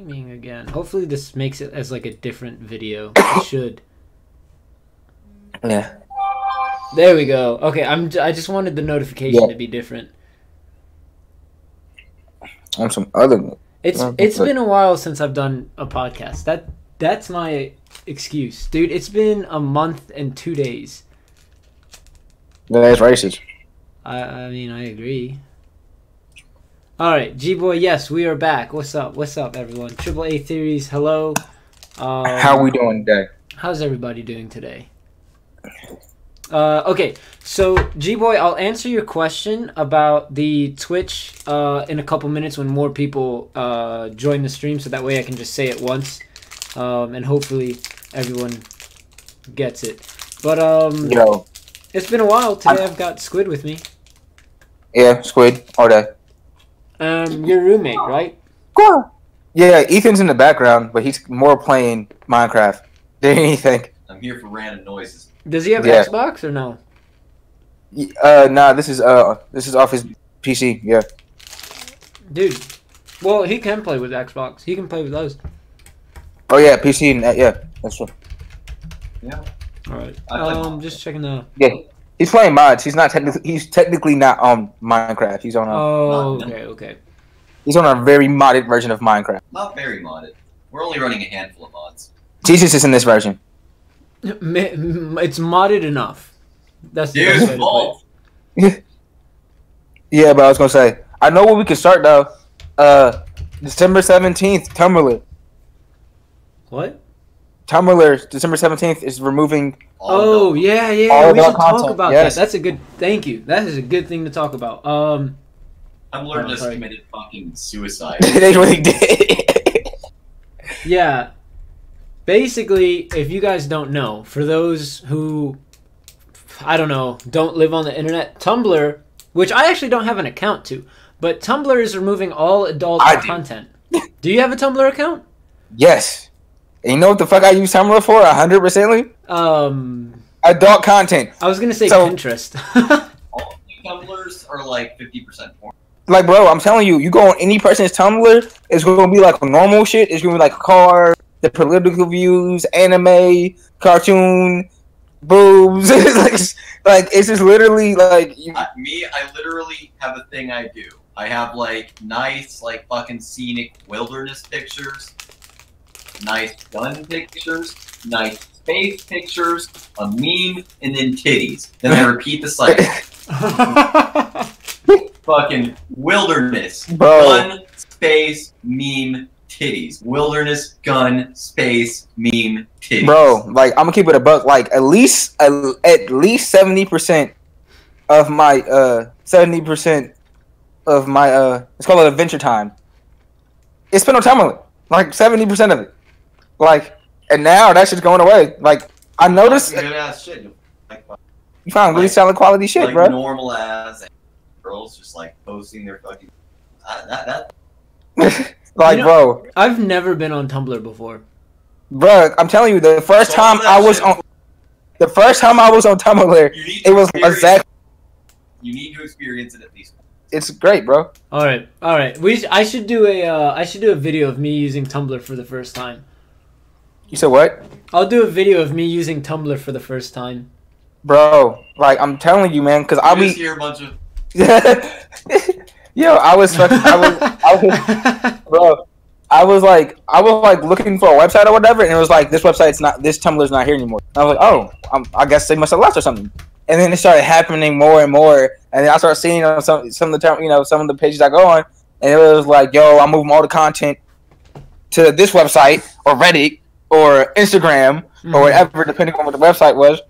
streaming again. Hopefully this makes it as like a different video. It should. Yeah. There we go. Okay, I just wanted the notification to be different. On some other. It's been a while since I've done a podcast. That's my excuse, dude. It's been a month and 2 days. That's racist. I mean, I agree. All right, G-Boy, yes, we are back. What's up? What's up, everyone? Triple A Theories, hello. How we doing today? How's everybody doing today? Okay, so G-Boy, I'll answer your question about the Twitch in a couple minutes when more people join the stream, so that way I can just say it once, and hopefully everyone gets it. But Yo. It's been a while. Today I've got Squid with me. Yeah, Squid all day. Your roommate, right? Yeah, Ethan's in the background, but he's more playing Minecraft than anything. I'm here for random noises. Does he have Xbox or no? Nah, this is off his PC. Yeah. Dude, well, he can play with Xbox. He can play with those. Oh yeah, PC and yeah, that's true. Yeah. All right. Just checking the. Yeah, he's playing mods. He's not technically. He's technically not on Minecraft. He's on a. Oh, okay. He's on a very modded version of Minecraft. Not very modded. We're only running a handful of mods. Jesus is in this version. It's modded enough. That's the Dude's fault. Yeah, but I was gonna say, I know where we can start though. December 17th, Tumblr. What? Tumblr, December 17th is removing. Oh yeah. We should talk about that. That's a good. Thank you. That is a good thing to talk about. Tumblr just committed fucking suicide. They really did. Yeah. Basically, if you guys don't know, for those who, I don't know, don't live on the internet, Tumblr, which I actually don't have an account to, but Tumblr is removing all adult content. Do you have a Tumblr account? Yes. And you know what the fuck I use Tumblr for? 100%ly? Adult content. I was gonna say Pinterest. All Tumblrs are like 50% porn. Like, bro, I'm telling you, you go on any person's Tumblr, it's gonna be like normal shit. It's gonna be like cars, the political views, anime, cartoon, boobs. like it's just literally like I literally have a thing I do. I have like nice, like fucking scenic wilderness pictures, nice gun pictures, nice space pictures, a meme, and then titties. Then I repeat the cycle. Fucking wilderness, gun, space, meme, titties. Wilderness, gun, space, meme, titties. Bro, like I'm gonna keep it a buck. Like at least 70% of my 70% of my let's call it Adventure Time. It's been on Tumblr. Like 70% of it. Like, and now that shit's going away. Like I noticed. Good ass shit. You found really solid quality shit, like bro. Normal ass girls just like posting their fucking like, bro, I've never been on Tumblr before. Bro, I'm telling you, the first time I was on Tumblr, it was exactly. You need to experience it at least. It's great, bro. All right. I should do a video of me using Tumblr for the first time. You said what? I'll do a video of me using Tumblr for the first time. Bro, like I'm telling you, man, because I'll be hear a bunch of. Yo, I was bro, I was like looking for a website or whatever, and it was like this Tumblr's not here anymore. And I was like, oh, I guess they must have left or something. And then it started happening more and more, and then I started seeing on some of the some of the pages I go on, and it was like, yo, I'm moving all the content to this website or Reddit or Instagram or whatever, depending on what the website was.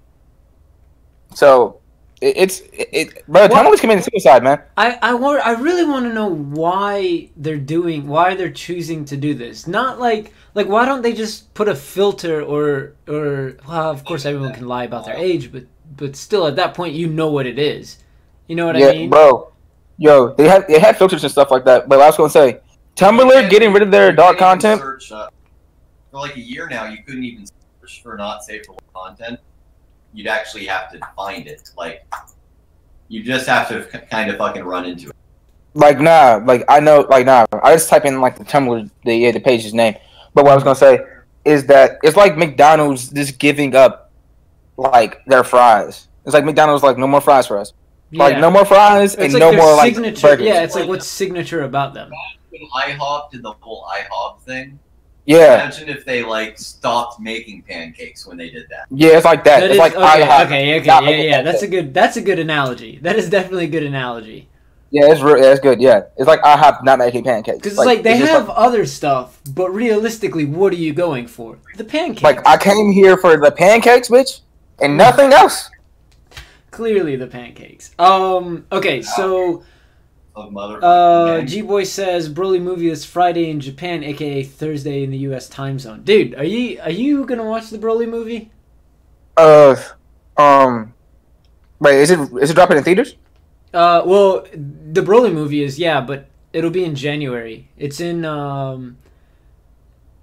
So. Bro, Tumblr's committing suicide, man. I really want to know why they're choosing to do this. Not like why don't they just put a filter or well, of course everyone can lie about their age, but still at that point you know what it is. You know what I mean? Bro. Yo, they had filters and stuff like that. But I was gonna say, Tumblr getting rid of their adult content. For like a year now, you couldn't even search for not safe for work content. You'd actually have to find it. Like, you just have to kind of fucking run into it. Like nah, like I know, like nah. I just type in like the Tumblr, the page's name. But what I was gonna say is that it's like McDonald's just giving up like their fries. It's like McDonald's like no more fries for us. Like Yeah. no more fries It's and like no their more like signature. burgers. Yeah, it's like what's signature about them. When IHOP did the whole IHOP thing, Yeah, imagine if they like stopped making pancakes when they did that. yeah, it's like that. That It's is like IHOP. okay. not Yeah, making yeah. pancakes. That's a good analogy. That is definitely a good analogy. Yeah, it's good. Yeah, it's like IHOP not making pancakes. Because like they it's just have like, other stuff, but realistically, what are you going for? The pancakes. like I came here for the pancakes, bitch, and nothing else. Clearly the pancakes. Okay, so G Boy says Broly movie is Friday in Japan, aka Thursday in the US time zone. Dude, are you gonna watch the Broly movie? Wait, is it dropping in theaters? Well, the Broly movie is, yeah, but it'll be in January. It's in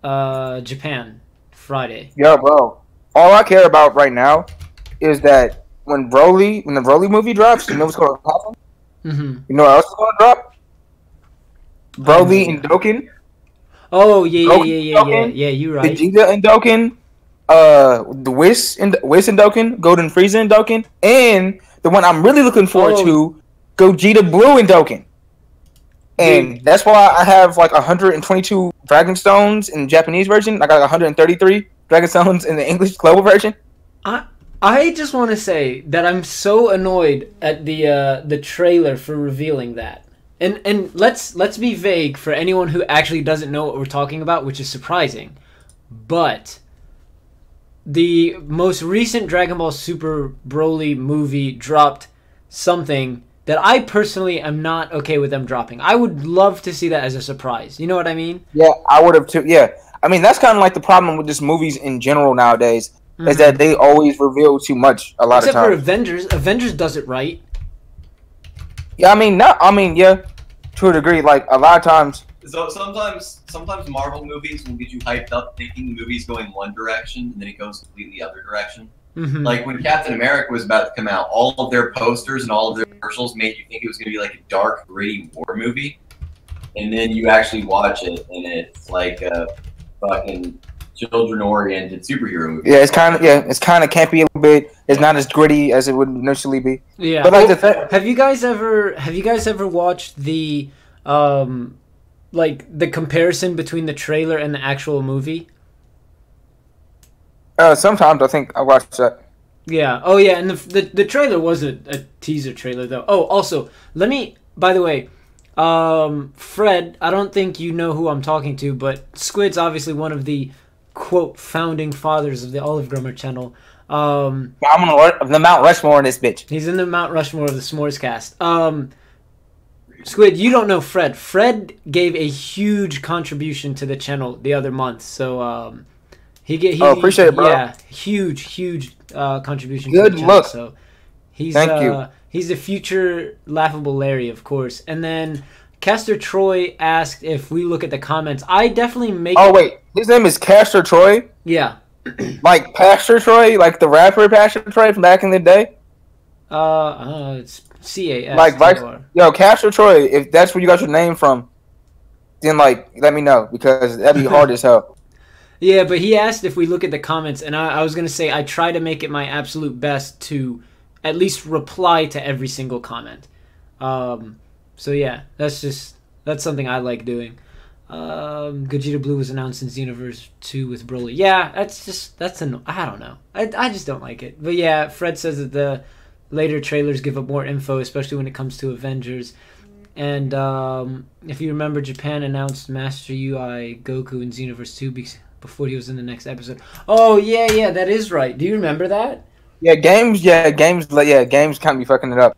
Japan, Friday. Yeah, bro. All I care about right now is that when the Broly movie drops, you know what's going to happen? Mm-hmm. You know what else is going to drop? Broly and Doken. Oh yeah, you're right. Vegeta and Doken. The Whis and Doken, Golden Frieza and Doken, and the one I'm really looking forward to, Gogeta Blue and Doken. And that's why I have like 122 Dragon Stones in the Japanese version. I got 133 Dragon Stones in the English global version. I just want to say that I'm so annoyed at the trailer for revealing that. And let's be vague for anyone who actually doesn't know what we're talking about, which is surprising. But the most recent Dragon Ball Super Broly movie dropped something that I personally am not okay with them dropping. I would love to see that as a surprise. You know what I mean? Yeah, I would have too. Yeah, I mean that's kind of like the problem with just movies in general nowadays, is that they always reveal too much a lot of times. Except for Avengers. Avengers does it right. Yeah, yeah, to a degree. Like a lot of times. So sometimes Marvel movies will get you hyped up thinking the movie's going one direction and then it goes completely other direction. Mm-hmm. Like when Captain America was about to come out, all of their posters and all of their commercials made you think it was going to be like a dark, gritty war movie, and then you actually watch it and it's like a fucking children-oriented superhero movie. Yeah, it's kind of campy a little bit. It's not as gritty as it would initially be. Yeah, but like have you guys ever watched the like the comparison between the trailer and the actual movie? Sometimes I think I watched that. Yeah. Oh yeah, and the trailer was a teaser trailer though. Oh, also, by the way, Fred, I don't think you know who I'm talking to, but Squid's obviously one of the quote founding fathers of the OliveGrummer channel. I'm on the Mount Rushmore in this bitch. He's in the Mount Rushmore of the S'mores cast. Squid, you don't know Fred. Fred gave a huge contribution to the channel the other month, so he appreciate it, bro. Yeah, huge contribution. Good to the channel, look. So he's Thank you. He's the future laughable Larry, of course. And then Castor Troy asked if we look at the comments. I definitely make. Oh wait, his name is Castor Troy. Yeah. Like Pastor Troy, like the rapper Pastor Troy from back in the day. It's CAS. Like Castor Troy. If that's where you got your name from, then like let me know because that'd be hard as hell. Yeah, but he asked if we look at the comments, and I was gonna say I try to make it my absolute best to at least reply to every single comment. So yeah, that's something I like doing. Gogeta Blue was announced in Xenoverse 2 with Broly. Yeah, I don't know. I just don't like it. But yeah, Fred says that the later trailers give up more info, especially when it comes to Avengers. And if you remember, Japan announced Master UI Goku in Xenoverse 2 before he was in the next episode. Oh yeah, that is right. Do you remember that? Games can't be fucking it up.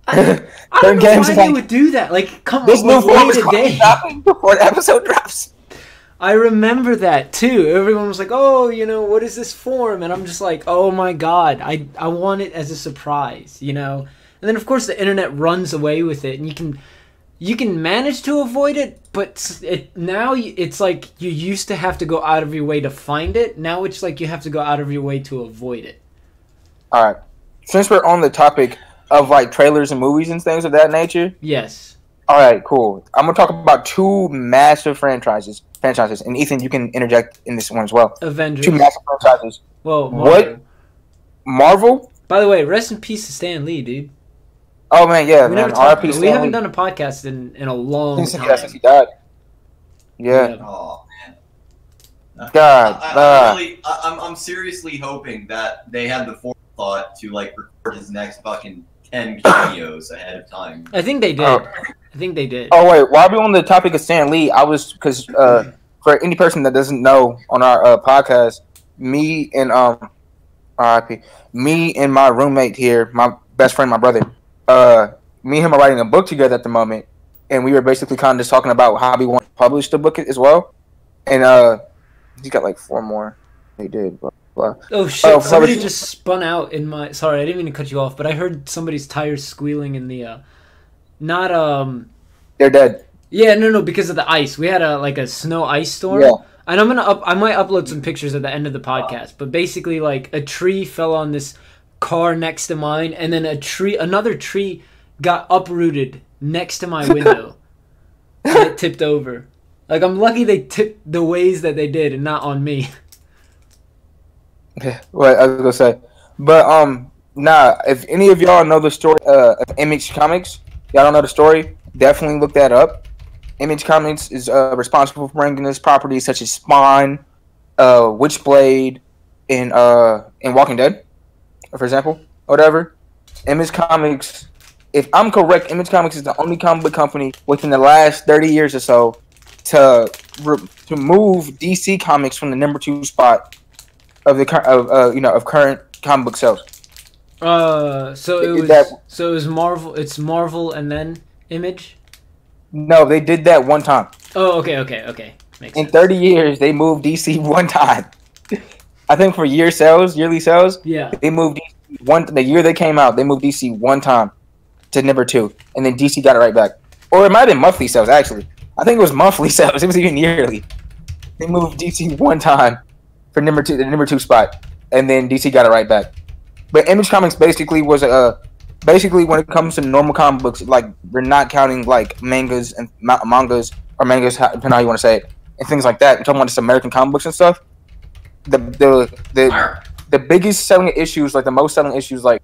I don't know why they would do that. Like, come on, this new form is stopping before the episode drops. I remember that too. Everyone was like, "Oh, what is this form?" And I'm just like, "Oh my god, I want it as a surprise," And then of course the internet runs away with it, and you can manage to avoid it, but now it's like you used to have to go out of your way to find it. Now it's like you have to go out of your way to avoid it. All right, since we're on the topic of like trailers and movies and things of that nature, yes. All right, cool. I'm gonna talk about two massive franchises, and Ethan, you can interject in this one as well. Avengers. Two massive franchises. Whoa, What? Marvel? By the way, rest in peace to Stan Lee, dude. Oh man, yeah, We man. never talked. R.I.P. We haven't done a podcast in a long time. Since he died. Yeah. Oh man. God. I'm seriously hoping that they had the forethought to like record his next fucking 10 cameos ahead of time. I think they did. Oh. I think they did. Oh wait, while we're on the topic of Stan Lee, I was because for any person that doesn't know on our podcast, me and R.I.P. Me and my roommate here, my best friend, my brother, me and him are writing a book together at the moment, and we were basically kind of just talking about how we want to publish the book as well, and he got like 4 more. He did. Blah, blah. Oh shit! Somebody just spun out in my. Sorry, I didn't mean to cut you off, but I heard somebody's tires squealing in the. Not They're dead. Yeah, no, because of the ice. We had a snow ice storm. Yeah. And I might upload some pictures at the end of the podcast. But basically, like, a tree fell on this car next to mine, and then another tree got uprooted next to my window, and it tipped over. Like, I'm lucky they tipped the ways that they did, and not on me. What I was gonna say, but nah. If any of y'all know the story of Image Comics, y'all don't know the story, definitely look that up. Image Comics is responsible for bringing us properties such as Spawn, Witchblade, and Walking Dead, for example, whatever. Image Comics, if I'm correct, Image Comics is the only comic book company within the last 30 years or so to move DC Comics from the number 2 spot of current comic book sales. So it was Marvel. It's Marvel and then Image. No, they did that one time. Oh, okay. Makes In sense. 30 years, they moved DC one time. I think for yearly sales, Yeah. they moved DC the year they came out, they moved DC one time to number 2, and then DC got it right back. Or it might have been monthly sales, actually. I think it was monthly sales. It was even yearly. They moved DC one time for the number 2 spot, and then DC got it right back. But Image Comics basically was basically when it comes to normal comic books, like we're not counting like mangas, depending on how you want to say it, and things like that. I'm talking about just American comic books and stuff. The biggest selling issues, like the most selling issues, like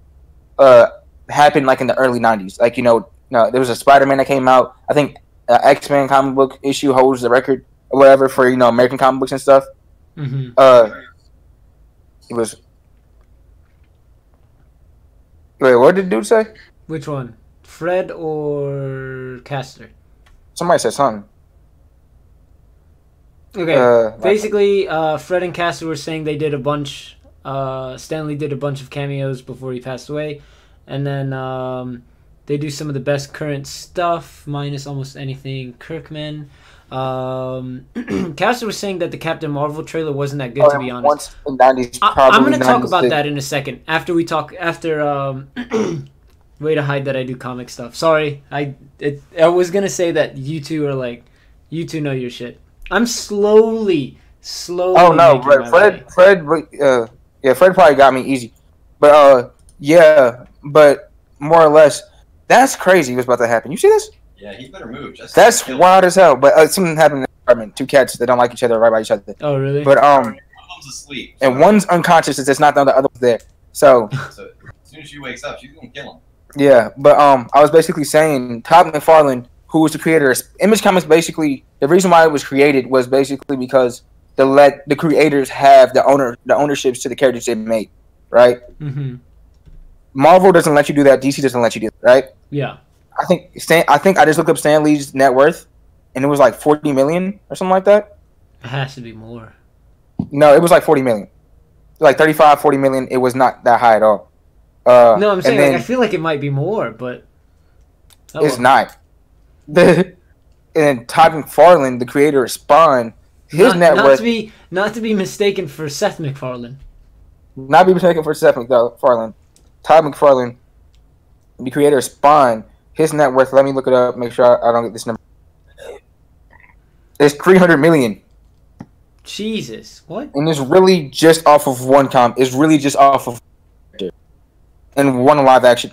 happened like in the early '90s. Like there was a Spider-Man that came out. I think X-Men comic book issue holds the record or whatever for American comic books and stuff. Mm-hmm. It was. Wait, what did the dude say? Which one? Fred or Castor? Somebody said something. Okay. Basically, Fred and Castor were saying they did a bunch. Stanley did a bunch of cameos before he passed away, and then they do some of the best current stuff, minus almost anything Kirkman. Castor was saying that the Captain Marvel trailer wasn't that good, to be honest. I'm going to talk about that in a second. After we talk, way to hide that I do comic stuff. Sorry, I was gonna say that you two know your shit. I'm slowly. Oh no, Fred, Fred probably got me easy, but but more or less, that's crazy. What's about to happen? You see this? Yeah, he better move. That's wild as hell. But something happened in the apartment. 2 cats that don't like each other right by each other. Oh really? But One's asleep. And one's unconscious. It's just not the other one's there. So as soon as she wakes up, she's gonna kill him. Yeah, but I was basically saying Todd McFarlane, who was the creator of Image Comics, basically the reason why it was created was basically because to let the creators have the ownerships to the characters they made, right? Mm-hmm. Marvel doesn't let you do that. DC doesn't let you do that, right? Yeah. I think I just looked up Stan Lee's net worth, and it was like 40 million or something like that. It has to be more. No, it was like 40 million, like 35, 40 million. It was not that high at all. No, I'm saying I feel like it might be more, but it's not. And Todd McFarlane, the creator of Spawn, his net worth not to be mistaken for Seth MacFarlane. Not be mistaken for Seth MacFarlane. Todd McFarlane, the creator of Spawn, his net worth. Let me look it up. Make sure I don't get this number. It's 300 million. Jesus, what? And it's really just off of one It's really just off of one live action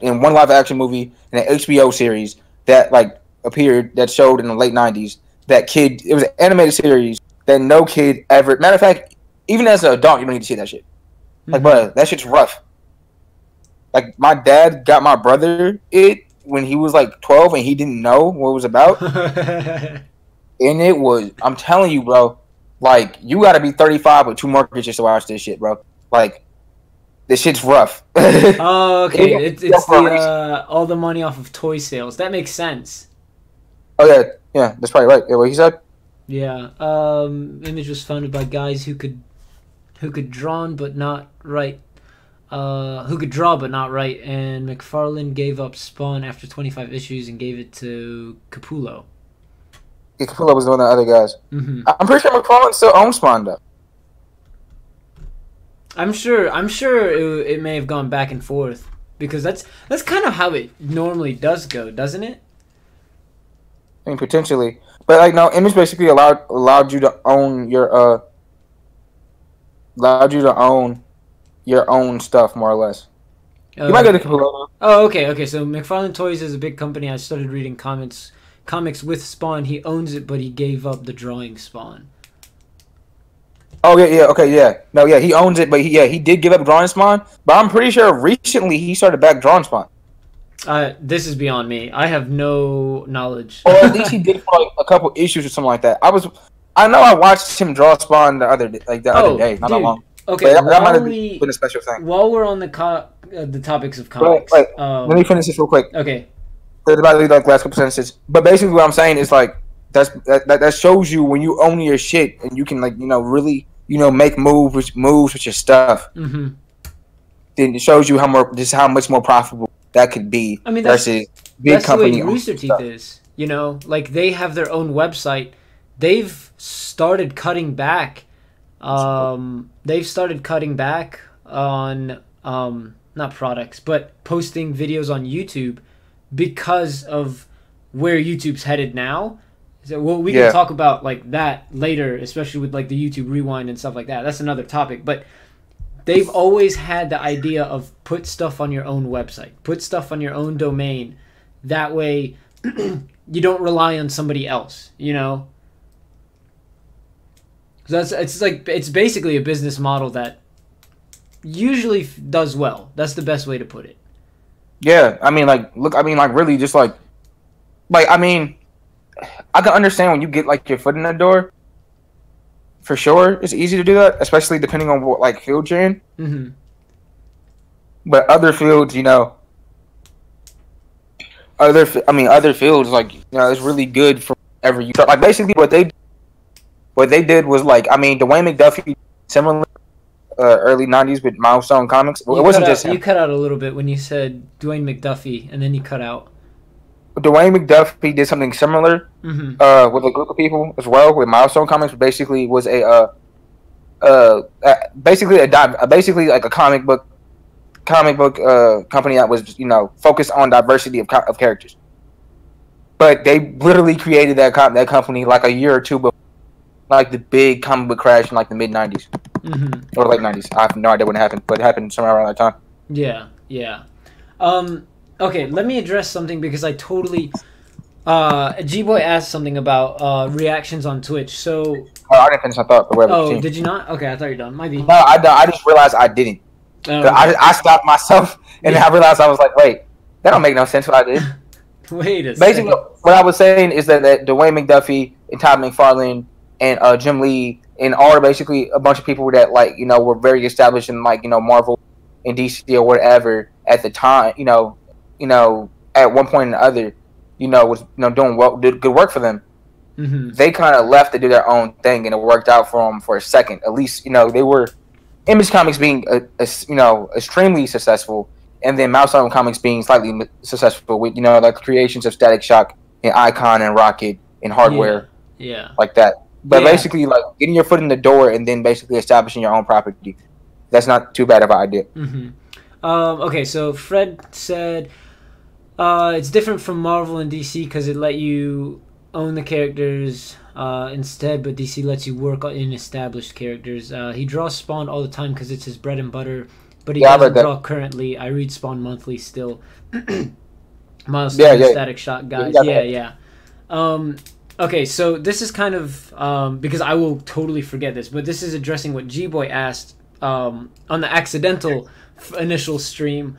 movie and an HBO series that appeared that showed in the late '90s. That kid, it was an animated series that no kid ever. Matter of fact, even as an adult, you don't need to see that shit. Like, bro, that shit's rough. Like, my dad got my brother it when he was like 12 and he didn't know what it was about. And it was, I'm telling you, bro, like, you gotta be 35 with 2 mortgages to watch this shit, bro. Like, this shit's rough. Oh, okay. It's the all the money off of toy sales. That makes sense. Oh, yeah, that's probably right. Yeah, what he said? Yeah. Image was founded by guys who could draw but not write. Who could draw but not write, and McFarlane gave up Spawn after 25 issues and gave it to Capullo. Yeah, Capullo was one of the other guys. Mm-hmm. I'm pretty sure McFarlane still owns Spawn, though. I'm sure it may have gone back and forth because that's kind of how it normally does go, doesn't it? I mean, potentially, but like no, Image basically allowed you to own your own stuff more or less. You might get a Capullo. Oh, okay. So McFarlane Toys is a big company. I started reading comics with Spawn. He owns it, but he gave up the drawing Spawn. Oh yeah, okay, yeah. No, yeah, he owns it, but he did give up drawing Spawn. But I'm pretty sure recently he started back drawing Spawn. This is beyond me. I have no knowledge. Or at least he did for like a couple issues or something like that. I know I watched him draw Spawn the other day, not that long. Okay, that might have been a special thing. While we're on the topics of comics, let me finish this real quick. Okay. There's about like last couple sentences, but basically what I'm saying is like that shows you when you own your shit and you can like really make moves with your stuff. Mm-hmm. Then it shows you how much more profitable that could be. I mean, versus big company. That's the way Rooster Teeth is. Like they have their own website. They've started cutting back. They've started cutting back on not products, but posting videos on YouTube because of where YouTube's headed now. So we can talk about like that later, especially with like the YouTube Rewind and stuff like that. That's another topic. But they've always had the idea of put stuff on your own website, put stuff on your own domain. That way, you don't rely on somebody else. So it's basically a business model that usually does well. That's the best way to put it. Yeah, I mean, really, just I can understand when you get like your foot in the door. For sure, it's easy to do that, especially depending on what like field you're in. Mm-hmm. But other fields, other fields, it's really good for whatever you start. Like basically, what they did was Dwayne McDuffie, similar early '90s with Milestone Comics. It wasn't just him. You cut out a little bit when you said Dwayne McDuffie, and then you cut out. Dwayne McDuffie did something similar with a group of people as well. With Milestone Comics, basically was basically like a comic book company that was focused on diversity of characters. But they literally created that company like a year or two before, like the big comic book crash in like the mid '90s or late '90s. I have no idea when it happened, but it happened somewhere around that time. Yeah. Okay, let me address something because I totally... G-Boy asked something about reactions on Twitch, so... Oh, I didn't finish my thought. Oh, did you not? Okay, I thought you were done. Might be. No, I just realized I didn't. Okay. I stopped myself, and then I realized I was like, wait, that don't make no sense what I did. Wait a Basically, second. what I was saying is that Dwayne McDuffie and Todd McFarlane and Jim Lee and all basically a bunch of people that were very established in Marvel and DC or whatever at the time, at one point or another, was doing did good work for them. Mm-hmm. They kind of left to do their own thing, and it worked out for them for a second. At least they were Image Comics being extremely successful, and then Milestone Comics being slightly successful with like creations of Static Shock and Icon and Rocket and Hardware, like that. But basically, like getting your foot in the door and then basically establishing your own property. That's not too bad of an idea. Mm-hmm. Okay, so Fred said it's different from Marvel and DC because it let you own the characters instead, but DC lets you work in established characters. He draws Spawn all the time because it's his bread and butter, but he doesn't draw currently. I read Spawn monthly still. Milestone Static Shock guys. Yeah. Okay, so this is kind of because I will totally forget this, but this is addressing what G-Boy asked on the accidental initial stream.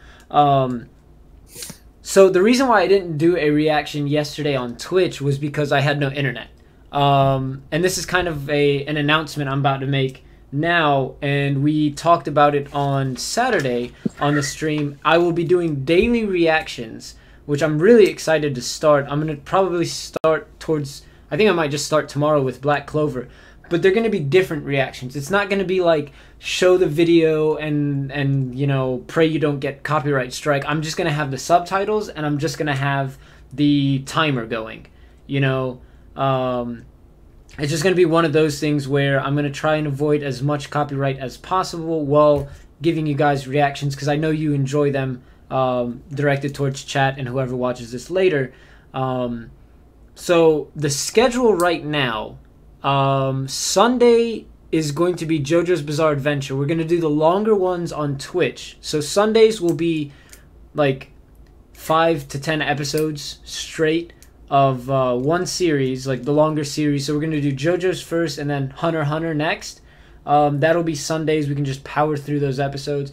So the reason why I didn't do a reaction yesterday on Twitch was because I had no internet. And this is kind of an announcement I'm about to make now, and we talked about it on Saturday on the stream. I will be doing daily reactions, which I'm really excited to start. I'm going to probably start towards, I think I might just start tomorrow with Black Clover. But they're going to be different reactions. It's not going to be like show the video and you know, pray you don't get copyright strike. I'm just going to have the subtitles, and I'm just going to have the timer going. You know, it's just going to be one of those things where I'm going to try and avoid as much copyright as possible while giving you guys reactions, because I know you enjoy them, directed towards chat and whoever watches this later. So the schedule right now, Sunday is going to be JoJo's Bizarre Adventure. We're going to do the longer ones on Twitch. So Sundays will be like 5 to 10 episodes straight of one series, like the longer series. So we're going to do JoJo's first and then Hunter x Hunter next. That'll be Sundays. We can just power through those episodes.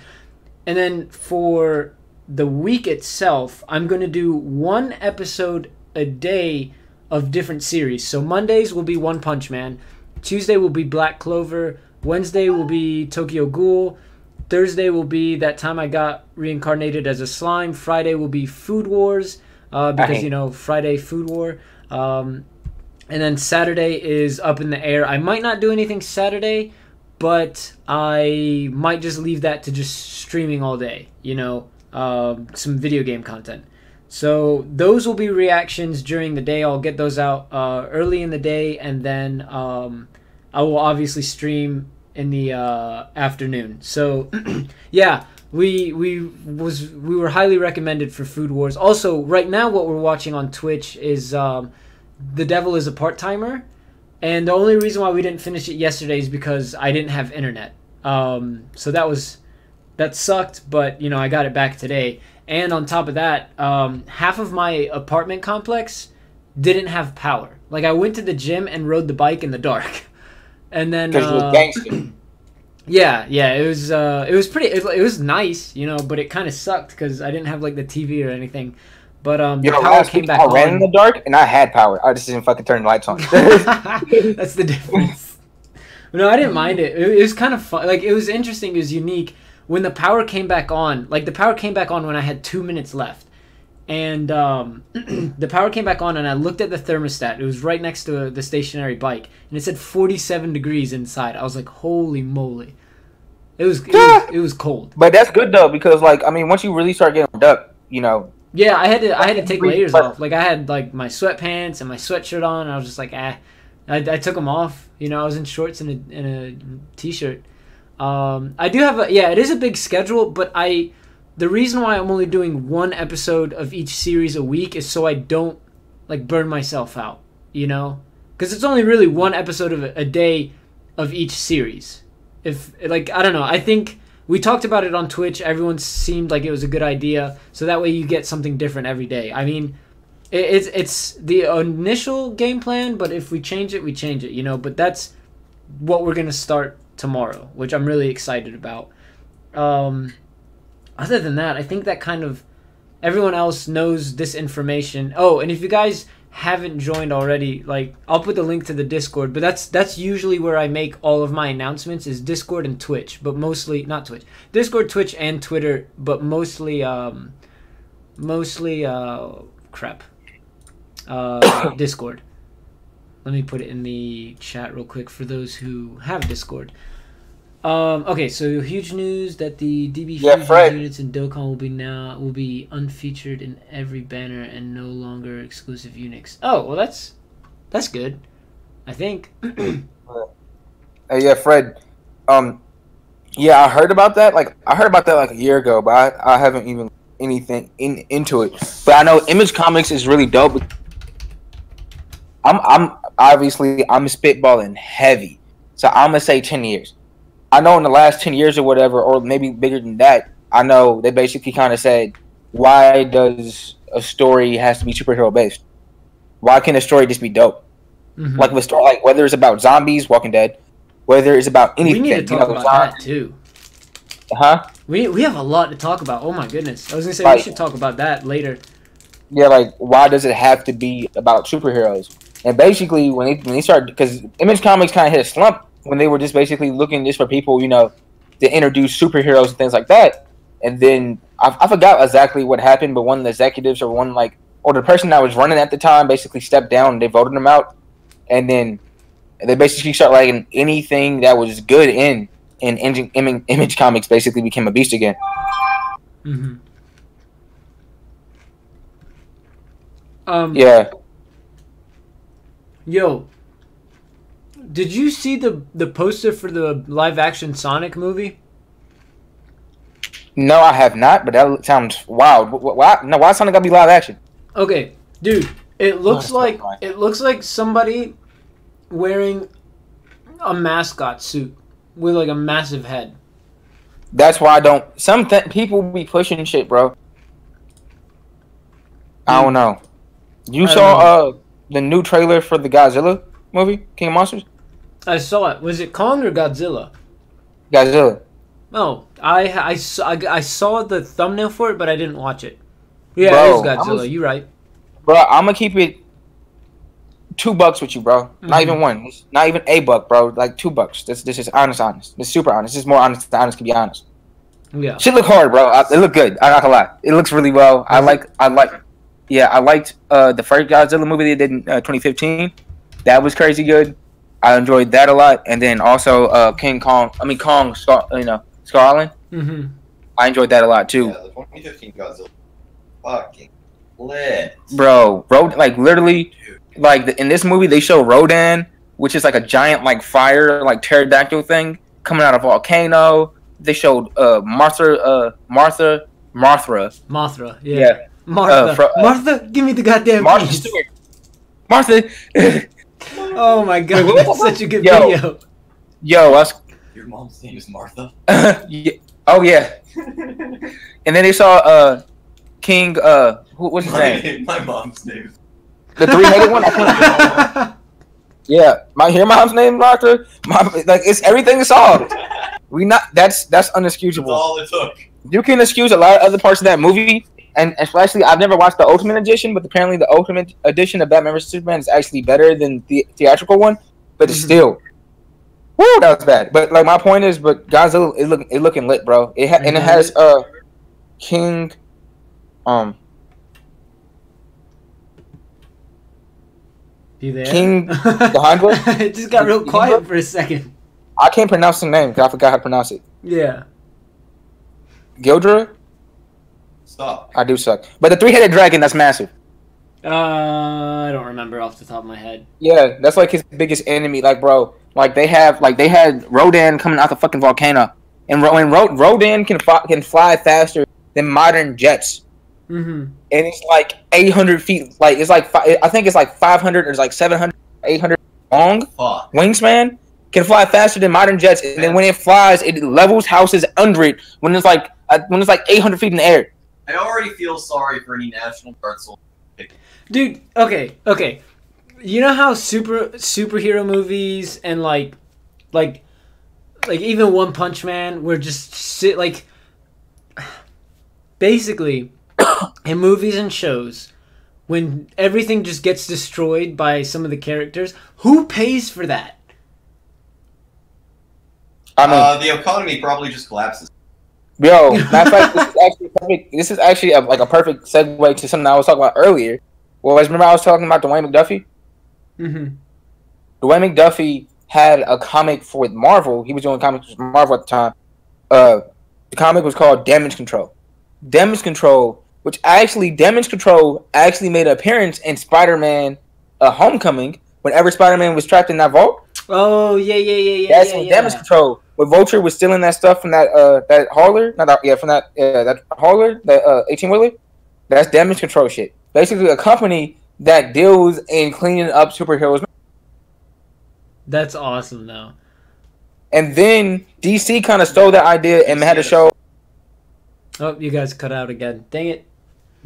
And then for the week itself, I'm going to do one episode a day of different series. So Mondays will be One Punch Man, Tuesday will be Black Clover, Wednesday will be Tokyo Ghoul, Thursday will be That Time I Got Reincarnated as a Slime, Friday will be Food Wars, because, you know, Friday Food War, and then Saturday is Up in the Air. I might not do anything Saturday, but I might just leave that to just streaming all day, you know, some video game content. So those will be reactions during the day. I'll get those out early in the day, and then I will obviously stream in the afternoon. So yeah, we were highly recommended for Food Wars. Also, right now what we're watching on Twitch is The Devil is a Part-Timer, and the only reason why we didn't finish it yesterday is because I didn't have internet. So that sucked, but you know, I got it back today. And on top of that, half of my apartment complex didn't have power. Like, I went to the gym and rode the bike in the dark, and then Because you was gangster. yeah, it was pretty. It was nice, you know, but it kind of sucked because I didn't have like the TV or anything. But the power came back on. I ran in the dark and I had power. I just didn't fucking turn the lights on. That's the difference. No, I didn't mind it. It was kind of fun. Like, it was interesting. It was unique. When the power came back on, like the power came back on when I had 2 minutes left, and the power came back on, and I looked at the thermostat. It was right next to the stationary bike, and it said 47 degrees inside. I was like, holy moly. It was cold. But that's good though, because like, I mean, once you really start getting warmed up, you know. Yeah, I had to take layers off. Like, I had like my sweatpants and my sweatshirt on, and I was just like, I took them off. You know, I was in shorts and a t-shirt. I do have it is a big schedule, but the reason why I'm only doing one episode of each series a week is so I don't like burn myself out, you know, because it's only really one episode of a day of each series. If, like, I don't know, I think we talked about it on Twitch. Everyone seemed like it was a good idea, so that way you get something different every day. I mean, it's the initial game plan, but if we change it, we change it, you know. But that's what we're gonna start tomorrow, which I'm really excited about. Other than that, I think that kind of everyone else knows this information. Oh, and if you guys haven't joined already, like, I'll put the link to the Discord, but that's usually where I make all of my announcements, is Discord and Twitch, but mostly not Twitch. Discord, Twitch, and Twitter, but mostly Discord. Let me put it in the chat real quick for those who have Discord. Okay, so huge news that the DB Fusion units in Dokkan will be unfeatured in every banner and no longer exclusive Unix. Oh, well, that's good, I think. Yeah, Fred. Yeah, I heard about that. Like, I heard about that like a year ago, but I haven't even anything into it. But I know Image Comics is really dope. I'm obviously spitballing heavy, so I'm gonna say 10 years. I know in the last 10 years or whatever, or maybe bigger than that, I know they basically kind of said, why does a story has to be superhero based? why can't a story just be dope? Mhm. Like with story, like whether it's about zombies, Walking Dead, whether it's about anything. We need to talk about that too. Huh? We have a lot to talk about. Oh my goodness! I was gonna say Like, we should talk about that later. Yeah, like why does it have to be about superheroes? And basically, when they started, because Image Comics kind of hit a slump when they were just basically looking just for people, to introduce superheroes and things like that. And then I forgot exactly what happened, but one of the executives or the person that was running at the time basically stepped down and they voted him out. And then they basically started liking anything that was good in Image Comics basically became a beast again. Mm-hmm. Yeah. Yo, did you see the poster for the live action Sonic movie? No, I have not, but that sounds wild. Why? No, why Sonic gotta be live action? Okay, dude, it looks Oh, like fine. it looks like somebody wearing a mascot suit with like a massive head. That's why I don't. People be pushing shit, bro. I don't know. You saw the new trailer for the Godzilla movie, King of Monsters? I saw it. Was it Kong or Godzilla? Godzilla. No, I saw the thumbnail for it, but I didn't watch it. Yeah, Bro, it is Godzilla. You're right. Bro, I'm gonna keep it $2 with you, bro. Not even one. It's not even $1, bro. Like $2. This is honest. This is super honest. This is more honest than honest can be honest. Yeah. Shit look hard, bro. It look good. I'm not gonna lie. It looks really well. I liked the first Godzilla movie they did in 2015. That was crazy good. I enjoyed that a lot. And then also Kong Skull Island. Mm-hmm. I enjoyed that a lot too. Yeah, the 2015 Godzilla. Fucking lit. Bro, literally, in this movie they show Rodan, which is like a giant fire pterodactyl thing coming out of a volcano. They showed Mothra. Yeah. Martha. Martha, give me the goddamn Martha piece. Stewart. Martha. Oh my god, that's such a good Yo. video. Yo, Your mom's name is Martha. yeah. Oh yeah. And then they saw King. What's his name? My mom's name is The three-headed one. Yeah, my mom's name, Martha. It's everything is solved. That's That's unexcusable. all it took. You can excuse a lot of other parts of that movie, and especially I've never watched the Ultimate Edition, but apparently the Ultimate Edition of Batman vs Superman is actually better than the theatrical one. But it's still, woo, that was bad. But my point is, Godzilla it looking lit, bro. And it has King, You there? King Ghidorah? It just got real quiet for a second. I can't pronounce the name because I forgot how to pronounce it. Yeah. Gildra? Stop. I do suck. But the three-headed dragon, that's massive. I don't remember off the top of my head. Yeah, that's his biggest enemy. Bro, they had Rodan coming out the fucking volcano, and Rodan can fly faster than modern jets, Mm-hmm. and it's 800 feet. I think it's 500 or 700, 800 long Fuck. wingspan. Can fly faster than modern jets, and then when it flies, it levels houses under it when it's 800 feet in the air. I already feel sorry for any National Guard soldiers. Dude, okay. You know how superhero movies and like even One Punch Man were just basically in movies and shows when everything just gets destroyed by some of the characters, who pays for that? I mean, The economy probably just collapses. yo, matter of fact, this is actually a perfect segue to something I was talking about earlier. Well, remember I was talking about Dwayne McDuffie? Mm-hmm. Dwayne McDuffie had a comic for Marvel. He was doing comics with Marvel at the time. The comic was called Damage Control. Damage Control actually made an appearance in Spider-Man Homecoming whenever Spider-Man was trapped in that vault. Oh yeah. That's when Damage Control. When Vulture was stealing that stuff from that hauler, that hauler, that 18-wheeler. That's Damage Control shit. Basically, a company that deals in cleaning up superheroes. That's awesome though. And then DC kind of stole that idea and had a show. Oh, you guys cut out again. Dang it.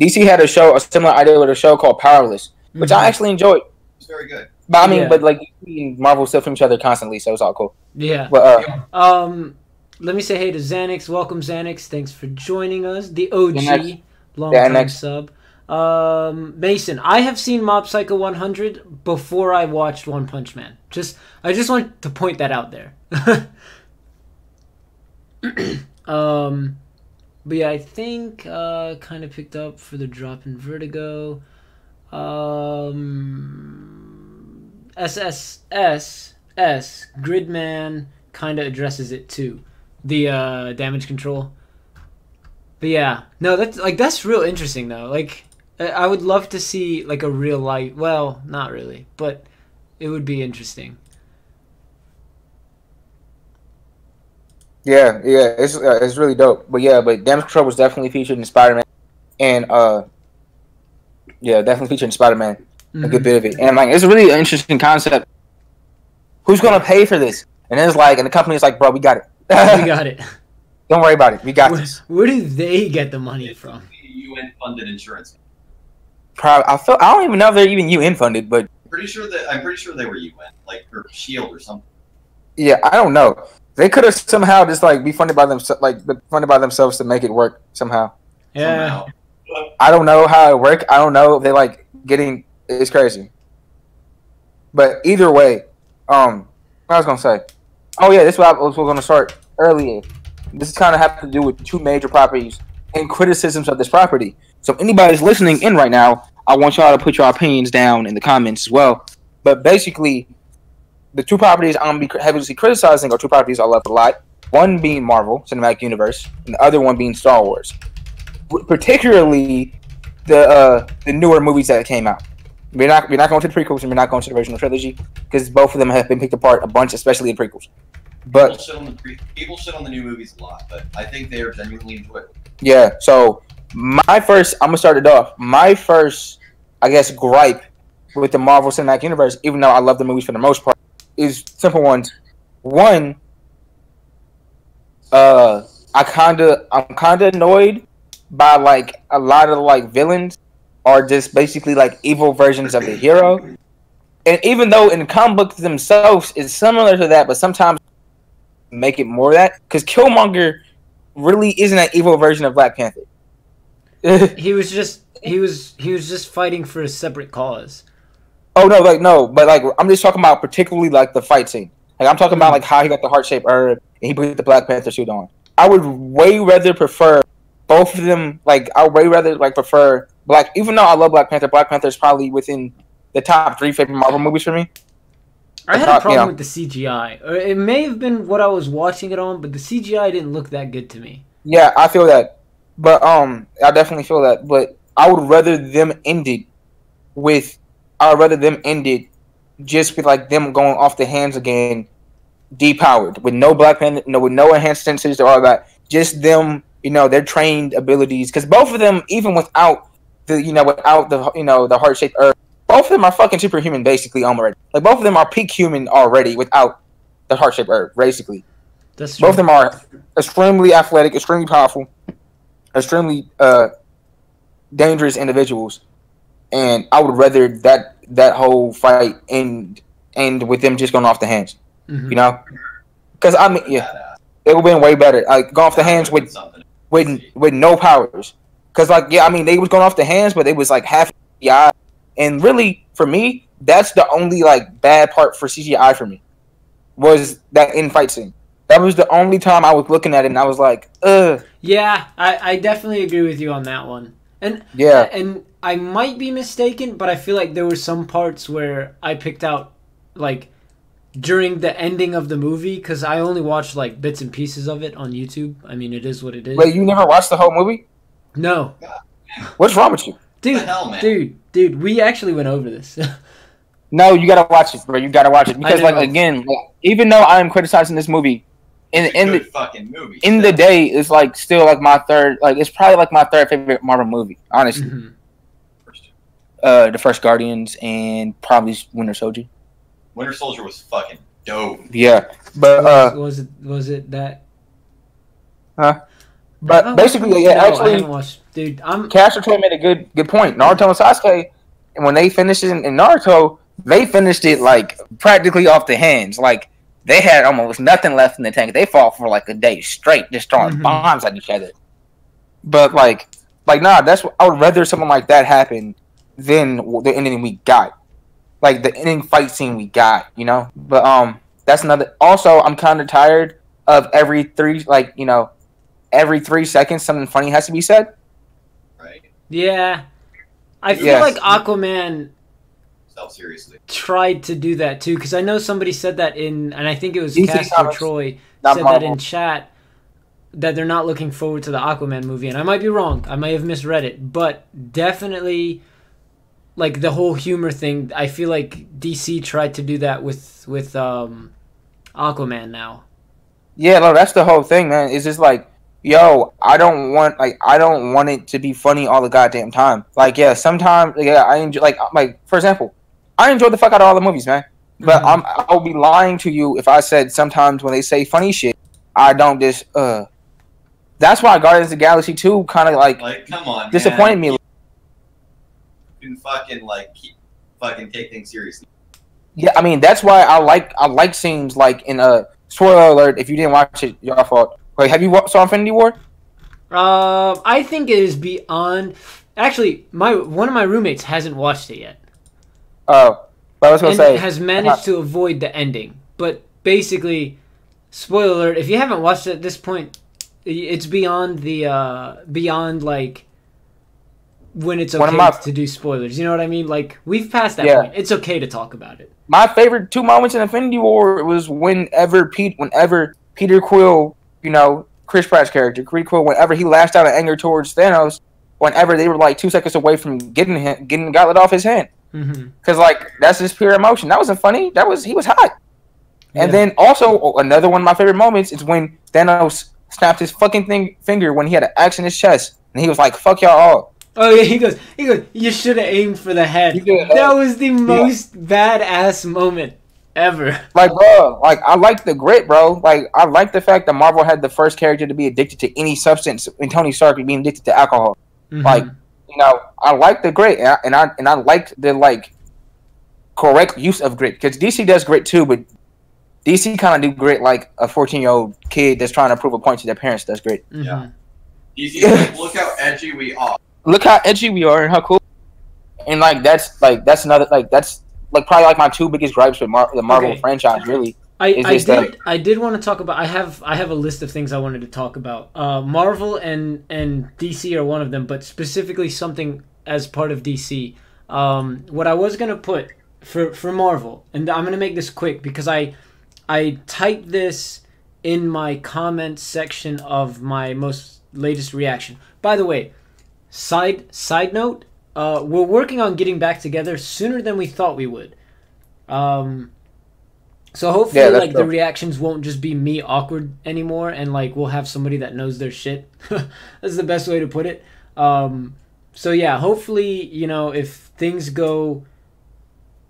DC had a similar idea with a show called Powerless, which I actually enjoyed. It's very good. But I mean, but like Marvel still from each other constantly, so it's all cool. Yeah. But let me say hey to Xanax. Welcome, Xanax. Thanks for joining us. The OG, long time sub. Mason, I have seen Mob Psycho 100 before I watched One Punch Man. I just want to point that out there. But yeah, I think kind of picked up for the drop in Vertigo. SSS Gridman kind of addresses it too, the damage control. But yeah, no, that's real interesting though. Like, I would love to see like a real life. Well, not really, but it would be interesting. Yeah, it's really dope. But yeah, damage control was definitely featured in Spider-Man, and definitely featured in Spider-Man. A good bit of it, and like it's a really interesting concept. Who's gonna pay for this? And it's like, and the company is like, bro, we got it. We got it. Don't worry about it. We got this. Where do they get the money from? UN funded insurance. I don't even know if they're even UN funded, but I'm pretty sure they were UN, like or Shield or something. Yeah, I don't know. They could have somehow just like be funded by themselves to make it work somehow. Yeah. Somehow. I don't know how it worked. I don't know if they like getting. It's crazy. But either way, what I was gonna say. Oh yeah, this is what I was gonna start earlier. This kind of have to do with two major properties and criticisms of this property. So if anybody's listening in right now, I want y'all to put your opinions down in the comments as well. But basically, the two properties I'm gonna be heavily criticizing are two properties I love a lot. One being Marvel Cinematic Universe, and the other one being Star Wars. Particularly the newer movies that came out. We're not going to the prequels and we're not going to the original trilogy because both of them have been picked apart a bunch, especially the prequels. But people shit on the new movies a lot, but I think they are genuinely enjoyable. Yeah, so I'm gonna start it off. My first, I guess, gripe with the Marvel Cinematic Universe, even though I love the movies for the most part, is simple ones. One, I'm kind of annoyed by like a lot of like villains are just basically like evil versions of the hero. And even though in the comic books themselves it's similar to that, but sometimes make it more that because Killmonger really isn't an evil version of Black Panther. he was just fighting for a separate cause. Oh no, but like I'm just talking about particularly like the fight scene. Like I'm talking about like how he got the heart-shaped herb and he put the Black Panther suit on. I would way rather prefer both of them. Like I would way rather like prefer Black. Even though I love Black Panther, Black Panther is probably within the top 3 favorite Marvel movies for me. I had a problem with the CGI. Or it may have been what I was watching it on, but the CGI didn't look that good to me. Yeah, I feel that. But I definitely feel that. But I would rather them end it just with like them going off the hands again, depowered with no Black Panther, with no enhanced senses or all that. Just them, their trained abilities. Because both of them, even without the heart shaped herb, both of them are fucking superhuman basically already. Like both of them are peak human already without the heart shaped herb, basically. That's true. Both of them are extremely athletic, extremely powerful, extremely dangerous individuals, and I would rather that whole fight end with them just going off the hands, because I mean, yeah, it would have been way better. Like going off the hands with no powers, because like yeah, I mean they was going off the hands, but it was like half CGI, and really for me that's the only like bad part for CGI for me was that in fight scene. That was the only time I was looking at it and I was like, ugh. Yeah, I definitely agree with you on that one. And yeah, and I might be mistaken, but I feel like there were some parts where I picked out like during the ending of the movie because I only watched like bits and pieces of it on YouTube. I mean, it is what it is. Wait, you never watched the whole movie? No. What's wrong with you? Dude, we actually went over this. No, you gotta watch it, bro. You gotta watch it because, like, again, even though I am criticizing this movie, in the day, it's like still like my third, like it's probably like my third favorite Marvel movie, honestly. Mm-hmm. The first Guardians and probably Winter Soldier. Winter Soldier was fucking dope. Yeah, but was it that? Huh? But basically, yeah, actually, dude, Castor Troy made a good point. Naruto and Sasuke when they finished it in Naruto, they finished it like practically off the hands. Like they had almost nothing left in the tank. They fought for like a day straight, just throwing bombs at each other. But like nah, that's I would rather something like that happen than the ending we got, like the ending fight scene we got, you know. But that's another. Also, I'm kind of tired of every 3 seconds something funny has to be said. Right. Yeah, I feel like Aquaman seriously tried to do that too, because I know somebody said that and I think it was DC Casper Comics, Troy not said Marvel. that in chat, that they're not looking forward to the Aquaman movie, and I might be wrong. I may have misread it, but definitely, like the whole humor thing, I feel like DC tried to do that with Aquaman now. Yeah, no, that's the whole thing, man. It's just like, yo, I don't want it to be funny all the goddamn time. Like, yeah, sometimes, yeah, I enjoy, like for example, I enjoy the fuck out of all the movies, man. But I'll be lying to you if I said sometimes when they say funny shit, I don't just That's why Guardians of the Galaxy 2 kind of like come on, disappointed me. You can fucking take things seriously. Yeah, I mean that's why I like scenes like in spoiler alert if you didn't watch it, your fault. Wait, have you saw Infinity War? I think it is beyond. Actually, one of my roommates hasn't watched it yet. Oh, but I was gonna say has managed to avoid the ending. But basically, spoiler alert: if you haven't watched it at this point, it's beyond the beyond like when it's okay to do spoilers. You know what I mean? Like we've passed that point. It's okay to talk about it. My favorite 2 moments in Infinity War was whenever Peter Quill, you know, Chris Pratt's character, Peter Quill, whenever he lashed out of anger towards Thanos, whenever they were like 2 seconds away from getting the gauntlet off his hand. Because like that's his pure emotion. That wasn't funny. He was hot. Yeah. And then also another one of my favorite moments is when Thanos snapped his fucking finger when he had an axe in his chest, and he was like, "Fuck y'all all." Oh yeah, he goes. You should have aimed for the head. That was the most badass moment ever. Like, bro, like I like the grit, bro. Like I like the fact that Marvel had the first character to be addicted to any substance, and Tony Stark being addicted to alcohol. Like, you know, I like the grit, and I like the like correct use of grit, because DC does grit too, but DC kind of do grit like a 14-year-old kid that's trying to prove a point to their parents does grit. Yeah. DC, like, look how edgy we are. Look how edgy we are and how cool. And like that's another that's probably like my 2 biggest gripes with the Marvel franchise. Really, I did want to talk about. I have a list of things I wanted to talk about. Marvel and DC are one of them, but specifically something as part of DC. What I was gonna put for Marvel, and I'm gonna make this quick because I typed this in my comments section of my most latest reaction. By the way. Side note, we're working on getting back together sooner than we thought we would. So hopefully, like the reactions won't just be me awkward anymore, and like we'll have somebody that knows their shit. That's the best way to put it. So yeah, hopefully, you know, if things go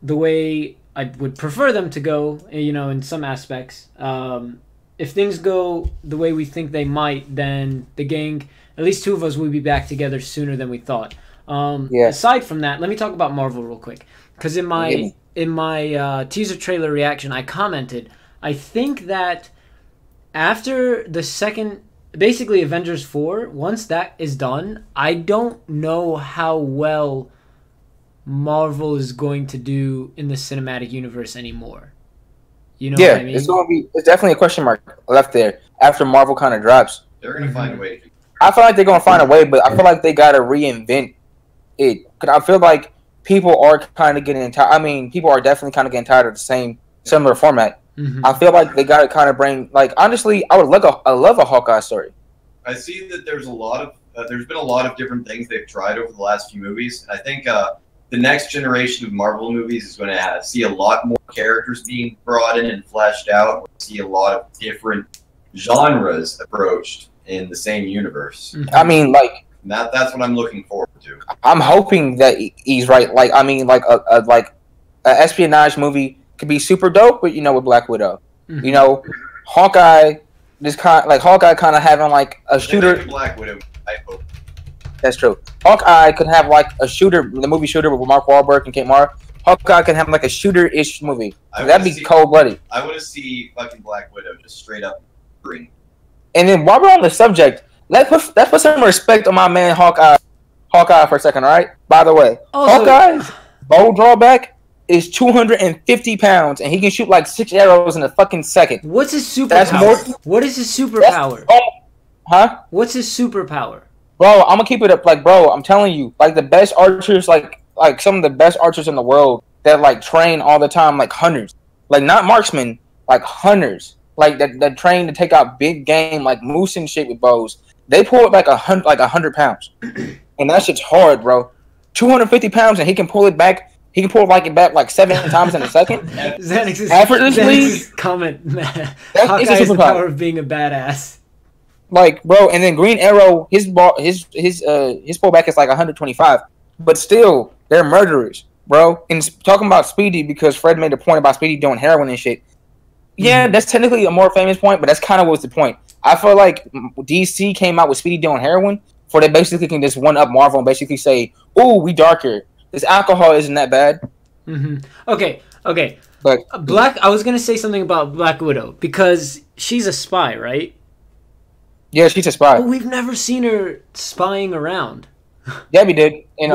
the way I would prefer them to go, you know, in some aspects, if things go the way we think they might, then the gang. At least 2 of us will be back together sooner than we thought. Aside from that, let me talk about Marvel real quick. Because in my teaser trailer reaction, I commented, I think that after the second, basically Avengers 4, once that is done, I don't know how well Marvel is going to do in the cinematic universe anymore. You know what I mean? It's definitely a question mark left there after Marvel kind of drops. They're going to find a way to. I feel like they're gonna find a way, but I feel like they gotta reinvent it. Cause I feel like people are kind of getting tired. I mean, people are definitely kind of getting tired of the same similar format. I feel like they gotta kind of bring, like, honestly, I love a Hawkeye story. I see that there's been a lot of different things they've tried over the last few movies. I think the next generation of Marvel movies is going to see a lot more characters being brought in and fleshed out. We'll see a lot of different genres approached in the same universe. I mean, like that's what I'm looking forward to. I'm hoping that he's right. Like, I mean, like a espionage movie could be super dope, but you know, with Black Widow, you know, Hawkeye kind of having like a shooter. Black Widow, I hope. That's true. Hawkeye could have like a shooter, the movie Shooter with Mark Wahlberg and Kate Mara. Hawkeye can have like a shooter-ish movie. That'd be cold-blooded. I want to see fucking Black Widow just straight up green. And then while we're on the subject, let's put some respect on my man Hawkeye for a second, all right? By the way, Hawkeye's bow drawback is 250 pounds, and he can shoot like 6 arrows in a fucking second. What's his superpower? What is his superpower? Huh? What's his superpower? Bro, I'm gonna keep it up. Like, bro, I'm telling you, like the best archers, like some of the best archers in the world that like train all the time, like hunters, like not marksmen, like hunters, like that train to take out big game, like moose and shit with bows. They pull it like 100 pounds, and that shit's hard, bro. 250 pounds, and he can pull it back. He can pull it back like 7 times in a second. Effortlessly. Comment, man. Hawkeye has the power of being a badass. Like, bro, and then Green Arrow, his pullback is like 125, but still, they're murderers, bro. And talking about Speedy, because Fred made a point about Speedy doing heroin and shit. Yeah, that's technically a more famous point, but that's kind of what's the point. I feel like DC came out with Speedy doing heroin, for they basically can just one up Marvel and basically say, "Ooh, we darker. This alcohol isn't that bad." Okay. But I was gonna say something about Black Widow because she's a spy, right? Yeah, she's a spy. But we've never seen her spying around. Yeah, we did in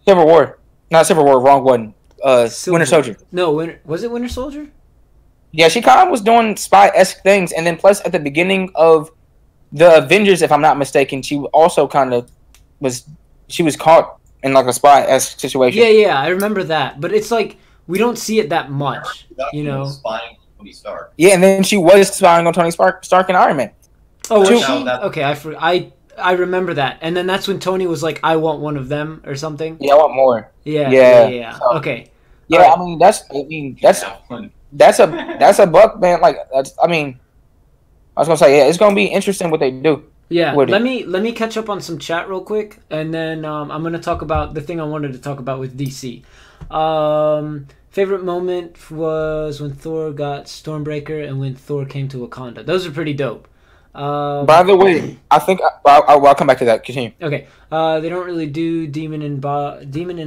Civil War. Not Civil War, wrong one. Winter Soldier. No, was it Winter Soldier? Yeah, she kind of was doing spy-esque things, and then plus at the beginning of the Avengers, if I'm not mistaken, she also kind of was caught in like a spy-esque situation. Yeah, I remember that, but it's like we don't see it that much, you know. Spying on Tony Stark. Yeah, and then she was spying on Tony Stark and Iron Man. Oh, was she? Okay, I remember that, and then that's when Tony was like, "I want one of them" or something. Yeah, I want more. Yeah. So, okay. Yeah, right. I mean that's a buck, man. Like I was gonna say, yeah, it's gonna be interesting what they do. Yeah, let me catch up on some chat real quick, and then I'm gonna talk about the thing I wanted to talk about with DC. Favorite moment was when Thor got Stormbreaker and when Thor came to Wakanda. Those are pretty dope. By the way, I think I'll come back to that. Continue. Okay. They don't really do Demon in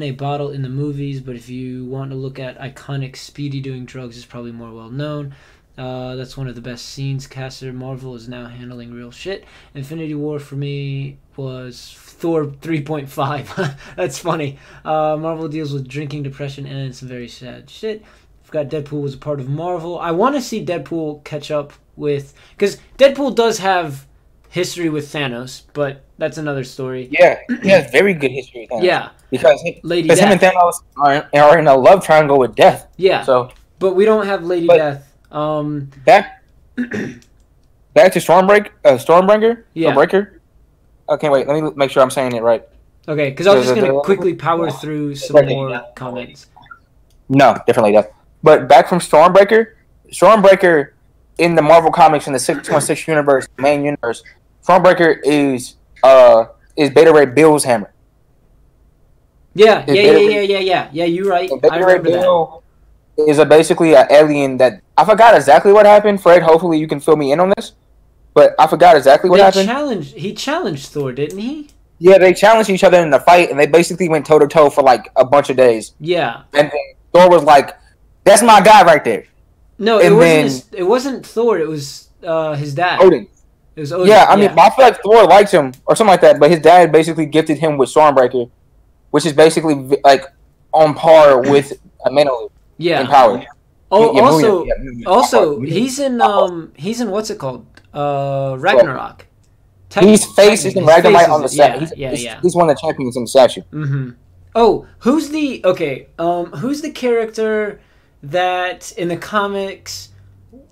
a Bottle in the movies, but if you want to look at iconic Speedy doing drugs, it's probably more well known. That's one of the best scenes. Caster Marvel is now handling real shit. Infinity War for me was Thor 3.5. That's funny. Marvel deals with drinking, depression, and some very sad shit. Forgot Deadpool was a part of Marvel. I want to see Deadpool catch up with... Because Deadpool does have history with Thanos, but that's another story. Yeah, he has very good history with Thanos. Yeah. Because him and Thanos are in a love triangle with Death. Yeah. So, but we don't have Lady Death. Back to Stormbreaker? Yeah. Breaker? Okay, wait, let me make sure I'm saying it right. Okay, because I was just going to quickly power through some more comments. No, different Lady Death. But back from Stormbreaker in the Marvel Comics in the 616 universe, main universe, Stormbreaker is Beta Ray Bill's hammer. Yeah, you're right. Beta Ray Bill is basically an alien that I forgot exactly what happened. Fred, hopefully you can fill me in on this. But I forgot exactly what happened. He challenged Thor, didn't he? Yeah, they challenged each other in the fight, and they basically went toe to toe for like a bunch of days. Yeah, and then Thor was like, "That's my guy right there." No, it wasn't Thor. It was his dad. Odin. It was Odin. Yeah, I mean, I feel like Thor liked him or something like that, but his dad basically gifted him with Stormbreaker, which is basically like on par with mentally in power. Also, he's in what's it called? Ragnarok. His face is in Ragnarok on the statue. He's one of the champions in the statue. Mm-hmm. Oh, who's the character that in the comics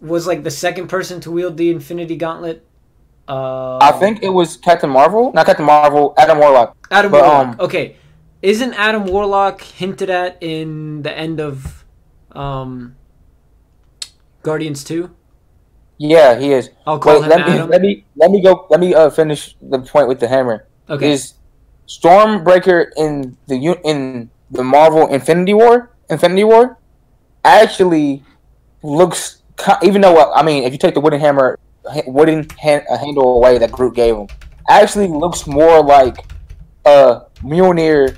was like the second person to wield the Infinity Gauntlet? I think it was Captain Marvel. Not Captain Marvel. Adam Warlock. Warlock. Okay, isn't Adam Warlock hinted at in the end of Guardians 2? Yeah, he is. I'll call him Adam. Let me finish the point with the hammer. Okay. Is Stormbreaker in the Marvel Infinity War actually looks, even though if you take the wooden handle away that Groot gave him, actually looks more like Mjolnir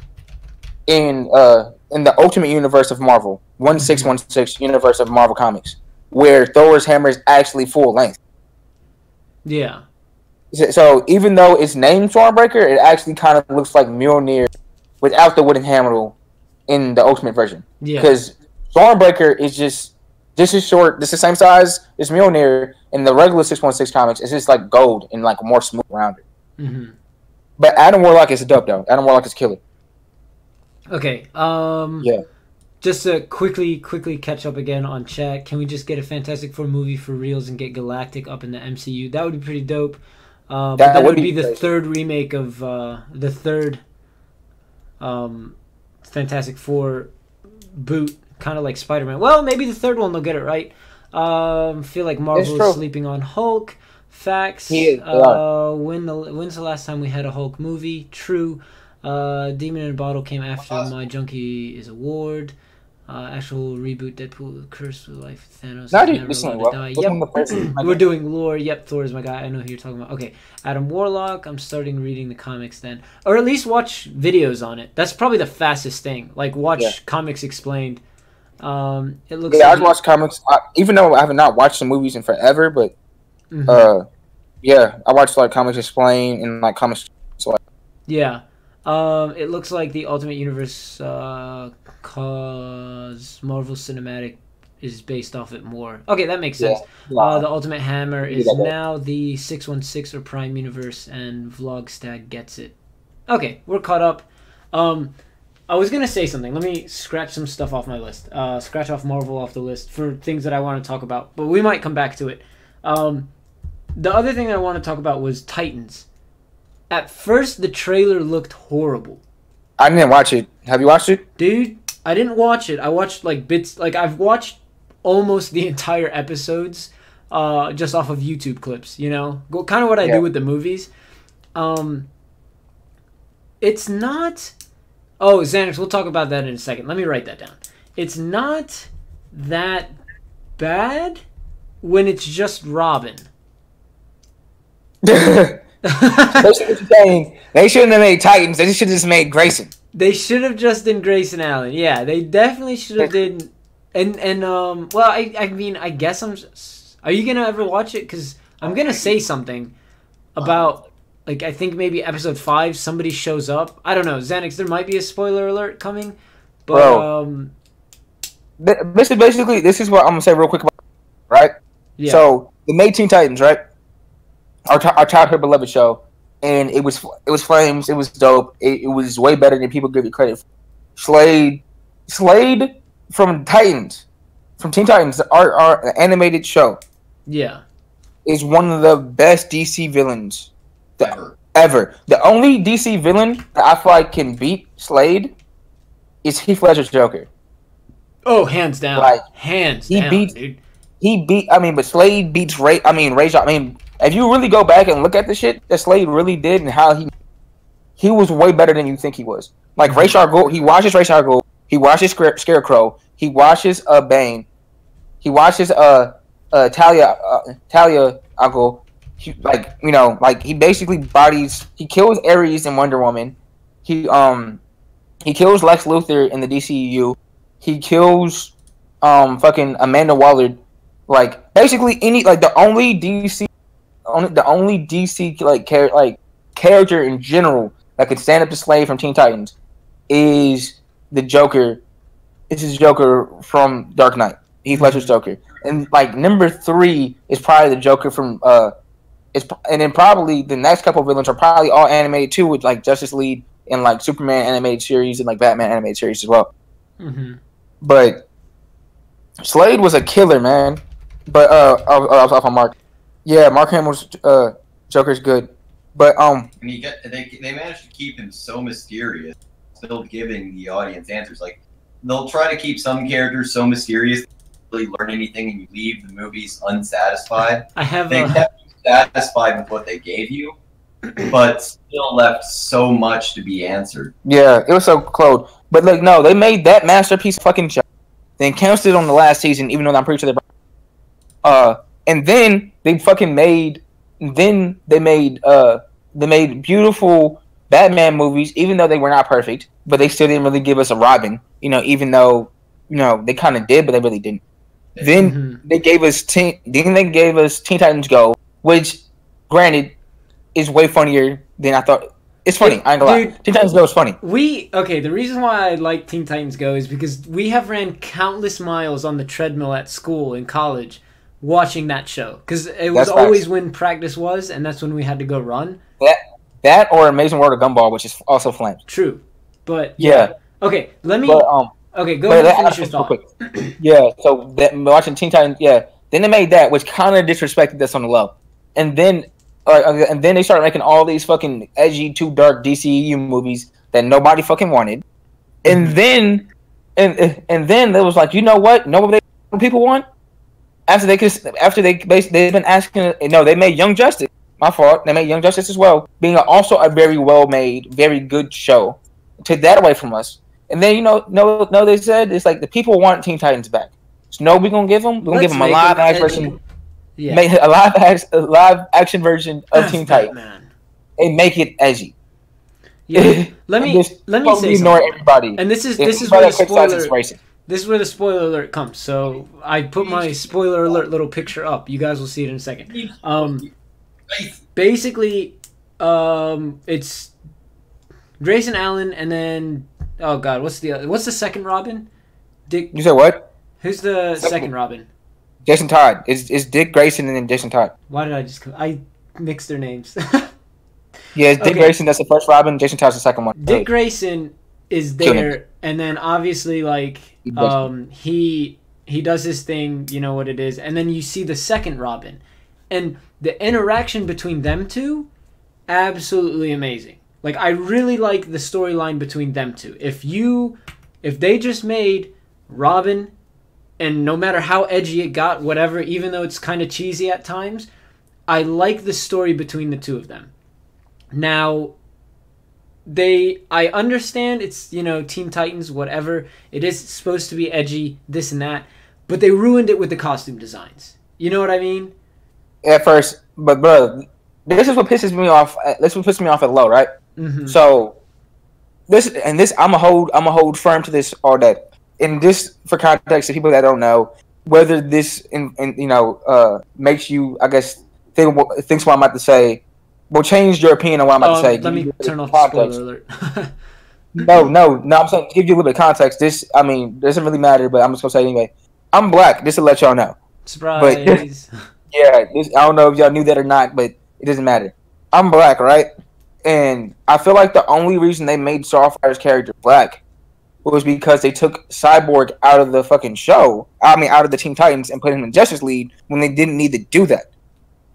in the Ultimate Universe of Marvel, 1616 universe of Marvel Comics, where Thor's hammer is actually full length. Yeah. So even though it's named Stormbreaker, it actually kind of looks like Mjolnir without the wooden handle in the Ultimate version. Yeah. Because Stormbreaker is just this is short. This is the same size as Mjolnir in the regular 616 comics. It's just like gold and like more smooth rounded. Mm-hmm. But Adam Warlock is dope though. Adam Warlock is killer. Okay. Yeah. Just to quickly catch up again on chat. Can we just get a Fantastic Four movie for reals and get Galactic up in the MCU? That would be pretty dope. But that would be the crazy. third remake of the third Fantastic Four boot, kind of like Spider-Man. Well, maybe the third one they'll get it right. Feel like Marvel is sleeping on Hulk. Facts. He is, when's the last time we had a Hulk movie? True. Demon in a Bottle came after My Junkie is Award. Actual reboot Deadpool Curse with Life Thanos. Yep. We're doing lore. Yep, Thor is my guy. I know who you're talking about. Okay, Adam Warlock. I'm starting reading the comics then, or at least watch videos on it. That's probably the fastest thing. Like watch comics explained. It looks. Yeah, like I've watched comics, even though I have not watched the movies in forever. But yeah, I watched like comics explained and like comics. So yeah. It looks like the Ultimate Universe, cause Marvel Cinematic is based off it more. Okay, that makes sense. Yeah. The Ultimate Hammer is now the 616 or Prime Universe, and Vlogstag gets it. Okay, we're caught up. I was gonna say something. Let me scratch some stuff off my list. Scratch off Marvel off the list for things that I want to talk about, but we might come back to it. The other thing I want to talk about was Titans. At first, the trailer looked horrible. I didn't watch it. Have you watched it? Dude, I didn't watch it. I watched like bits. Like I've watched almost the entire episodes just off of YouTube clips, you know? Kind of what I do with the movies. It's not... Oh, Xanax, we'll talk about that in a second. Let me write that down. It's not that bad when it's just Robin. Basically, what you're saying, they shouldn't have made Titans. They should have just made Grayson. They should have just done Grayson Allen. Yeah, they definitely should have did. Well, I mean, I guess I'm. Are you gonna ever watch it? Because I'm gonna say something about, like, I think maybe episode 5. Somebody shows up. I don't know, Xanax. There might be a spoiler alert coming, but Bro, this is what I'm gonna say real quick about, right? Yeah. So they made Teen Titans, right? Our childhood beloved show, and it was flames. It was dope. It was way better than people give it credit for. Slade from Titans, from Teen Titans, our animated show. Yeah. Is one of the best DC villains ever. The only DC villain that I feel like can beat Slade is Heath Ledger's Joker. Oh, hands down. Like, hands down, dude. But Slade beats Ray. If you really go back and look at the shit that Slade really did and how he was way better than you think he was. Like Ra's al Ghul, he watches Ra's al Ghul, he watches Scarecrow, he watches Bane, he watches Talia al Ghul. He basically he kills Ares and Wonder Woman. He kills Lex Luthor in the DCU. He kills fucking Amanda Waller. Like basically the only DC character in general that could stand up to Slade from Teen Titans is the Joker. This is Joker from Dark Knight. Heath Ledger's Joker, and like number 3 is probably the Joker from and then probably the next couple of villains are probably all animated too, with like Justice League and like Superman animated series and like Batman animated series as well. Mm-hmm. But Slade was a killer, man. But off on Mark. Yeah, Mark Hamill's Joker's good. But and they managed to keep him so mysterious, still giving the audience answers. Like they'll try to keep some characters so mysterious, really learn anything, and you leave the movies unsatisfied. They kept you satisfied with what they gave you, but still left so much to be answered. Yeah, it was so close. But like, no, they made that masterpiece fucking show. Then canceled it on the last season, even though I'm pretty sure and then they fucking made. Then they made beautiful Batman movies, even though they were not perfect, but they still didn't really give us a Robin. Even though they kind of did, but they really didn't. Then they gave us Teen Titans Go, which, granted, is way funnier than I thought. It's funny. I ain't gonna lie. Teen Titans Go is funny. The reason why I like Teen Titans Go is because we have ran countless miles on the treadmill at school in college watching that show. Because it was always when practice was, and that's when we had to go run. That or Amazing World of Gumball, which is also flames. True. But, yeah. Okay, let me... go ahead and finish your thought. Yeah, so watching Teen Titans, then they made that, which kind of disrespected us on the low. And then they started making all these fucking edgy, too dark DCEU movies that nobody fucking wanted. And then they was like, you know what? Know what people want? They've been asking. No, they made Young Justice. My fault. They made Young Justice as well, being also a very well made, very good show. Took that away from us. And then they said it's like the people want Teen Titans back. So we're gonna give them. We're gonna give them a live action version. Yeah. Make a live action version of Teen Titans and make it edgy. Yeah. Let me say something. Everybody. And this is where the spoiler. This is where the spoiler alert comes. So I put my spoiler alert little picture up. You guys will see it in a second. Basically, it's Grayson Allen, and then what's the second Robin? Dick. You said what? Who's the second Robin? Jason Todd. It's Dick Grayson and then Jason Todd. Why did I mixed their names? Yeah, it's Dick Grayson. That's the first Robin. Jason Todd's the second one. Dick Grayson is there, and then obviously he does his thing. You know what it is, and then you see the second Robin, and the interaction between them two, absolutely amazing. Like, I really like the storyline between them two. If they just made Robin, and no matter how edgy it got, whatever, even though it's kind of cheesy at times, I like the story between the two of them. Now, I understand it's, Teen Titans, whatever. It is supposed to be edgy, this and that, but they ruined it with the costume designs. You know what I mean? At first, but bro, this is what pisses me off. This is what pisses me off at low, right? Mm-hmm. So this I'm a hold firm to this all day. And this, for context, to people that don't know, whether this makes you, I guess, thinks what I'm about to say, will change your opinion on what I'm about to say. Let me turn off the spoiler alert. No. I'm saying to give you a little bit of context. This, doesn't really matter, but I'm just gonna say it anyway. I'm black. Just to let y'all know. Surprise. But, yeah, I don't know if y'all knew that or not, but it doesn't matter. I'm black, right? And I feel like the only reason they made Starfire's character black was because they took Cyborg out of the fucking show. Out of the Teen Titans and put him in Justice League when they didn't need to do that.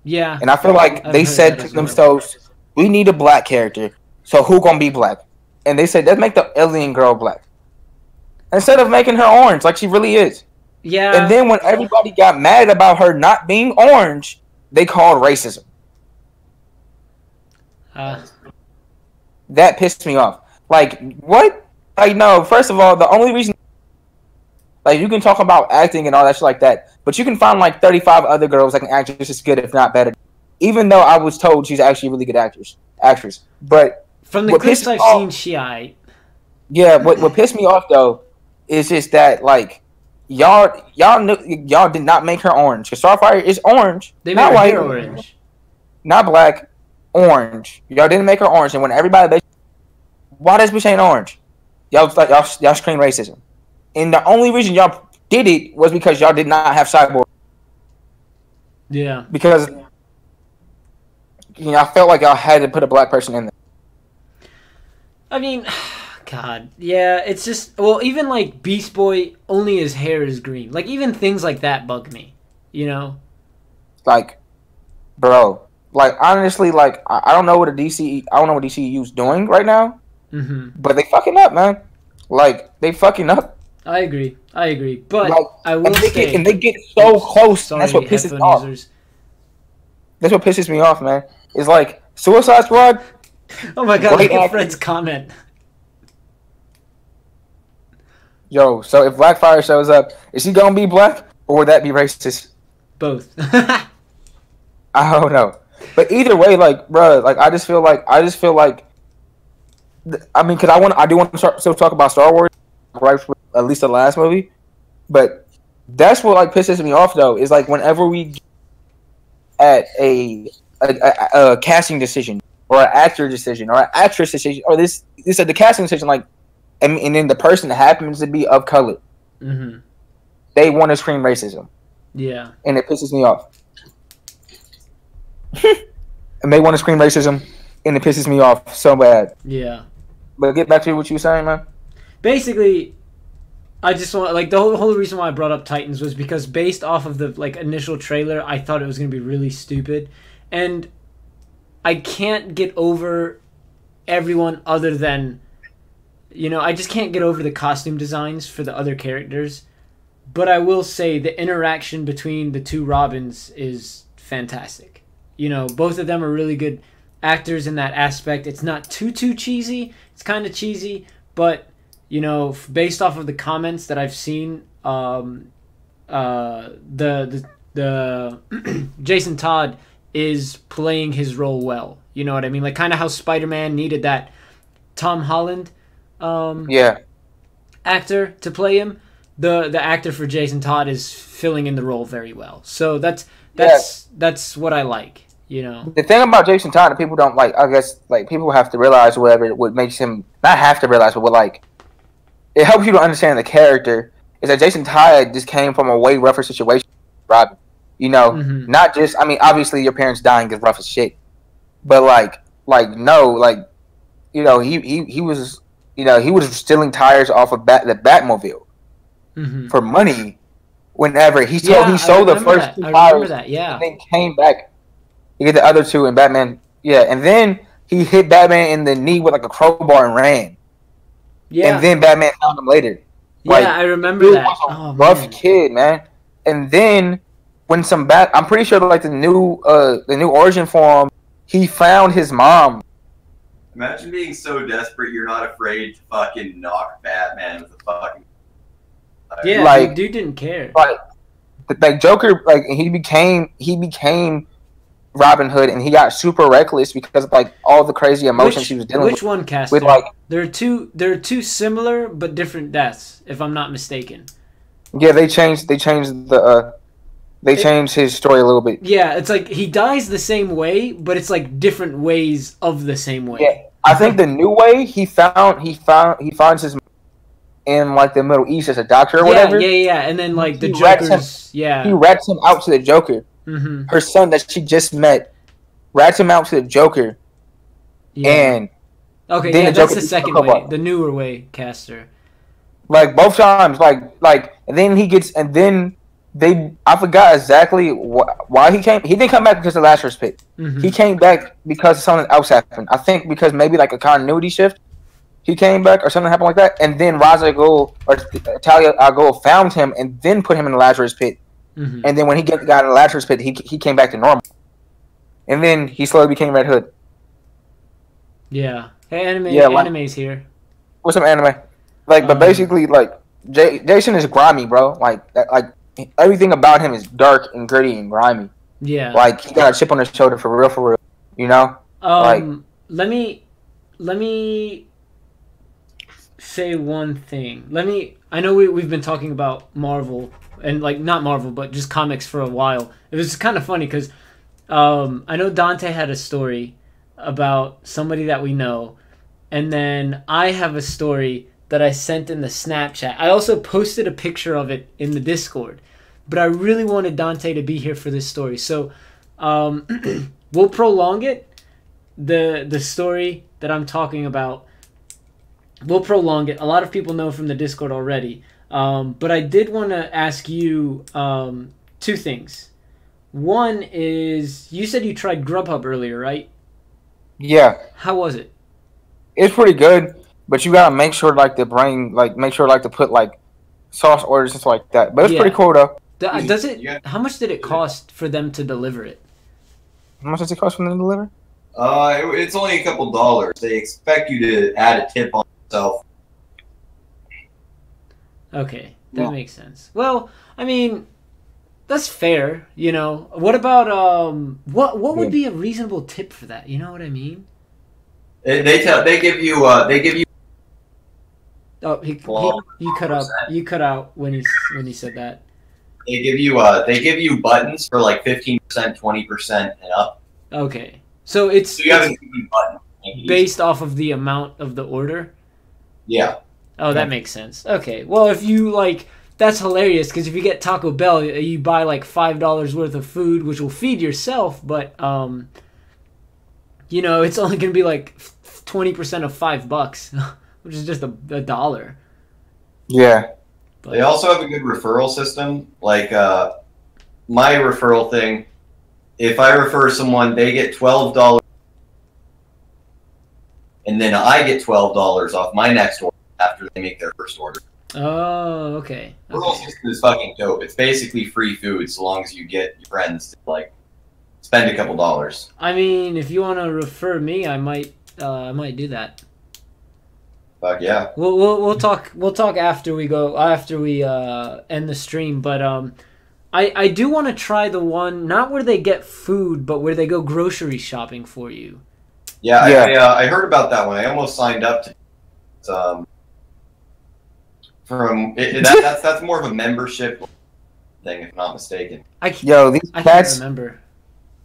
Yeah. And I feel like they said to themselves, we need a black character, so who gonna be black? And they said, let's make the alien girl black. Instead of making her orange like she really is. Yeah. And then when everybody got mad about her not being orange, they called racism. That pissed me off. Like, what? Like, no, first of all, the only reason... Like, you can talk about acting and all that shit like that, but you can find, 35 other girls that can act just as good, if not better. Even though I was told she's actually a really good actress. But... From the clips I've seen, Yeah, what pissed me off, though, is just that, y'all did not make her orange. Because Starfire is orange. They made her hair orange. Not black. Orange. Y'all didn't make her orange. And when everybody... Why this bitch ain't orange? Y'all scream racism. And the only reason y'all did it was because y'all did not have Cyborg. Yeah. Because... I felt like y'all had to put a black person in there. God, yeah, it's just... Well, even, Beast Boy, only his hair is green. Even things like that bug me, Bro... honestly, I don't know what DCEU's doing right now, but they fucking up, man. They fucking up. I agree, but I will say... And they get so close, sorry, that's what pisses me off. That's what pisses me off, man. It's Suicide Squad... Oh my god, look at Fred's comment. Yo, so if Blackfire shows up, is he gonna be black, or would that be racist? Both. I don't know. But either way, bro, I just feel like I mean, because I do want to still talk about Star Wars, right? At least the last movie, but that's what like pisses me off though. Is like whenever we get at a casting decision or an actor decision or an actress decision or this is the casting decision, like, and then the person happens to be of color. Mm-hmm. They want to scream racism. Yeah, and it pisses me off. And they want to scream racism, and it pisses me off so bad. Yeah. But get back to what you were saying, man. Basically, I just want like the whole reason why I brought up Titans was because based off of the like initial trailer, I thought it was gonna be really stupid, and I can't get over everyone other than, I just can't get over the costume designs for the other characters. But I will say the interaction between the two Robins is fantastic. Both of them are really good actors in that aspect. It's not too cheesy. It's kind of cheesy, but based off of the comments that I've seen, the Jason Todd is playing his role well. You know what I mean? Like kind of how Spider-Man needed that Tom Holland actor to play him. The actor for Jason Todd is filling in the role very well. So that's what I like. The thing about Jason Todd that people don't like, I guess, like people have to realize what makes him not have to realize, but what like it helps you to understand the character is that Jason Todd just came from a way rougher situation. Robin, not just. I mean, obviously your parents dying is rough as shit, but he was stealing tires off of the Batmobile for money. Whenever he sold the first two tires, and then came back. He get the other two in Batman. Yeah, and then he hit Batman in the knee with like a crowbar and ran. Yeah. And then Batman found him later. I remember that. Was a rough kid, man. And then when I'm pretty sure like the new origin for him, he found his mom. Imagine being so desperate you're not afraid to fucking knock Batman with a fucking. Yeah, like dude didn't care. Like Joker, like he became Robin Hood, and he got super reckless because of like all the crazy emotions he was dealing with. Which one, Caster? There are two similar but different deaths, if I'm not mistaken. Yeah, they changed his story a little bit. Yeah, it's like he dies the same way, but it's like different ways of the same way. Yeah, I think the new way he finds his in like the Middle East as a doctor or whatever. Yeah, and then like the Joker's he rats him out to the Joker. Her son that she just met rats him out to the Joker, and that's the second way, the newer way, Caster. Like both times, like, and then he gets, and then I forgot exactly why he came. He didn't come back because of the Lazarus Pit. He came back because something else happened. I think because maybe like a continuity shift. He came back or something happened like that, and then Ra's al Ghul or Talia al Ghul found him and then put him in the Lazarus Pit. And then when he got in the Lazarus Pit, he came back to normal. And then he slowly became Red Hood. Yeah. Hey, anime's here. What's some anime? But basically, Jason is grimy, bro. Like everything about him is dark and gritty and grimy. Yeah. Like he got a chip on his shoulder for real. Let me say one thing. I know we've been talking about Marvel. And like not Marvel, but just comics for a while. It was kind of funny because I know Dante had a story about somebody that we know, and then I have a story that I sent in the Snapchat. I also posted a picture of it in the Discord, but I really wanted Dante to be here for this story, so we'll prolong it. The story that I'm talking about, we'll prolong it. A lot of people know from the Discord already. But I did want to ask you two things. One is, you said you tried Grubhub earlier, right? Yeah. How was it? It's pretty good, but you gotta make sure to put like sauce orders and stuff like that. But it's pretty cool though. Does it? Yeah. How much did it cost for them to deliver it? How much does it cost for them to deliver? It's only a couple dollars. They expect you to add a tip on yourself. Okay, that makes sense. Well, I mean, that's fair, What about what would be a reasonable tip for that? You know what I mean? They give you. Oh, you cut out. You cut out when he said that. They give you buttons for like 15%, 20%, and up. Okay, so it's, So you have a button based off of the amount of the order. Yeah. Oh, that makes sense. Okay, well, if you like, that's hilarious because if you get Taco Bell, you buy like $5 worth of food, which will feed yourself, but you know, it's only gonna be like 20% of $5, which is just a dollar. Yeah. But They also have a good referral system. Like my referral thing, if I refer someone, they get $12, and then I get $12 off my next order after they make their first order. oh, okay. Referral Okay. system is fucking dope. It's basically free food so long as you get your friends to like spend a couple dollars. I mean, if you want to refer me, I might do that. Fuck yeah. We'll talk after we end the stream. But I do want to try the one not where they get food, but where they go grocery shopping for you. Yeah, I heard about that one. I almost signed up to. That's more of a membership thing, if I'm not mistaken. Yo, these I can't cats remember.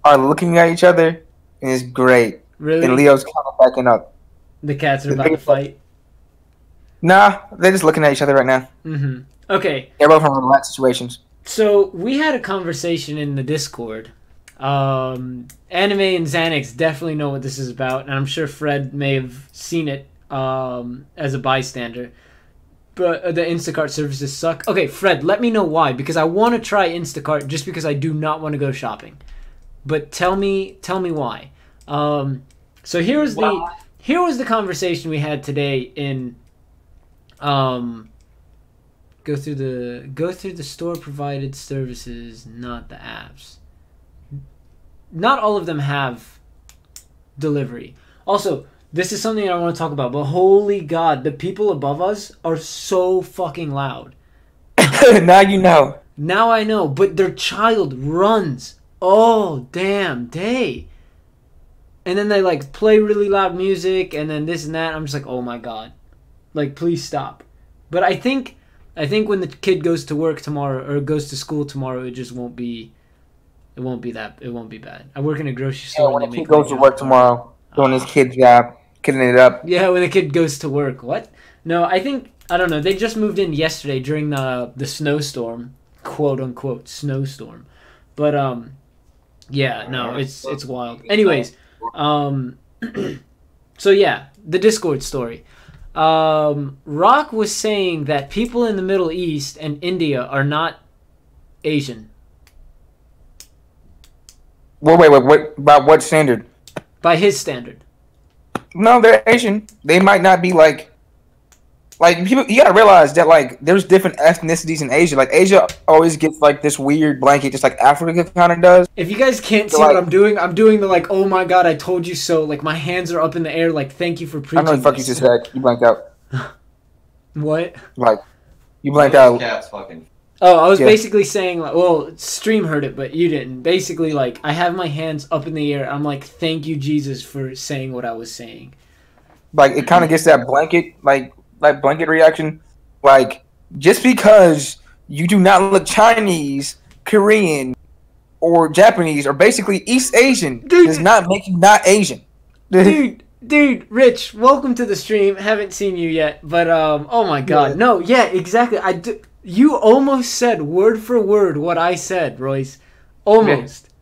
are looking at each other, and it's great. Really, And Leo's kind of backing up. the cats are about to fight. Nah, they're just looking at each other right now. Mm-hmm. Okay. They're both in relaxed situations. So we had a conversation in the Discord. Anime and Xanax definitely know what this is about, and I'm sure Fred may have seen it as a bystander. But the Instacart services suck. Okay, Fred, let me know why, because I want to try Instacart just because I do not want to go shopping. But tell me why. So here was the conversation we had today in go through the store provided services, not the apps. Not all of them have delivery. Also, this is something I want to talk about, but holy God, the people above us are so fucking loud. Now you know. Now I know, but their child runs all damn day. And then they like play really loud music and then this and that. I'm just like, oh my God. Like, please stop. But I think when the kid goes to work tomorrow or goes to school tomorrow, it just won't be bad. I work in a grocery store. Yeah, when the kid goes to work tomorrow, doing his kid's job, kidding it up. Yeah, when the kid goes to work. What? No, I don't know. They just moved in yesterday during the snowstorm, quote unquote snowstorm. But yeah, no, it's wild. Anyways, so yeah, the Discord story. Rock was saying that people in the Middle East and India are not Asian. Wait. By what standard? By his standard. No, they're Asian. They might not be like people. You gotta realize that like there's different ethnicities in Asia. Like Asia always gets like this weird blanket, just like Africa kind of does. If you guys can't see like, what I'm doing the like, oh my God, I told you so. Like my hands are up in the air. Like thank you for preaching. I know the fuck you just said. You blanked out. What? Like you blanked out. Cat's fucking. Oh, I was basically saying, like, well, Stream heard it, but you didn't. Basically, like, I have my hands up in the air. I'm like, thank you, Jesus, for saying what I was saying. Like, it kind of gets that blanket, like blanket reaction. Like, just because you do not look Chinese, Korean, or Japanese, or basically East Asian, does not make you not Asian. Dude, Rich, welcome to the stream. Haven't seen you yet, but, oh my God. No, yeah, exactly. You almost said word for word what I said, Royce. Almost. Yeah.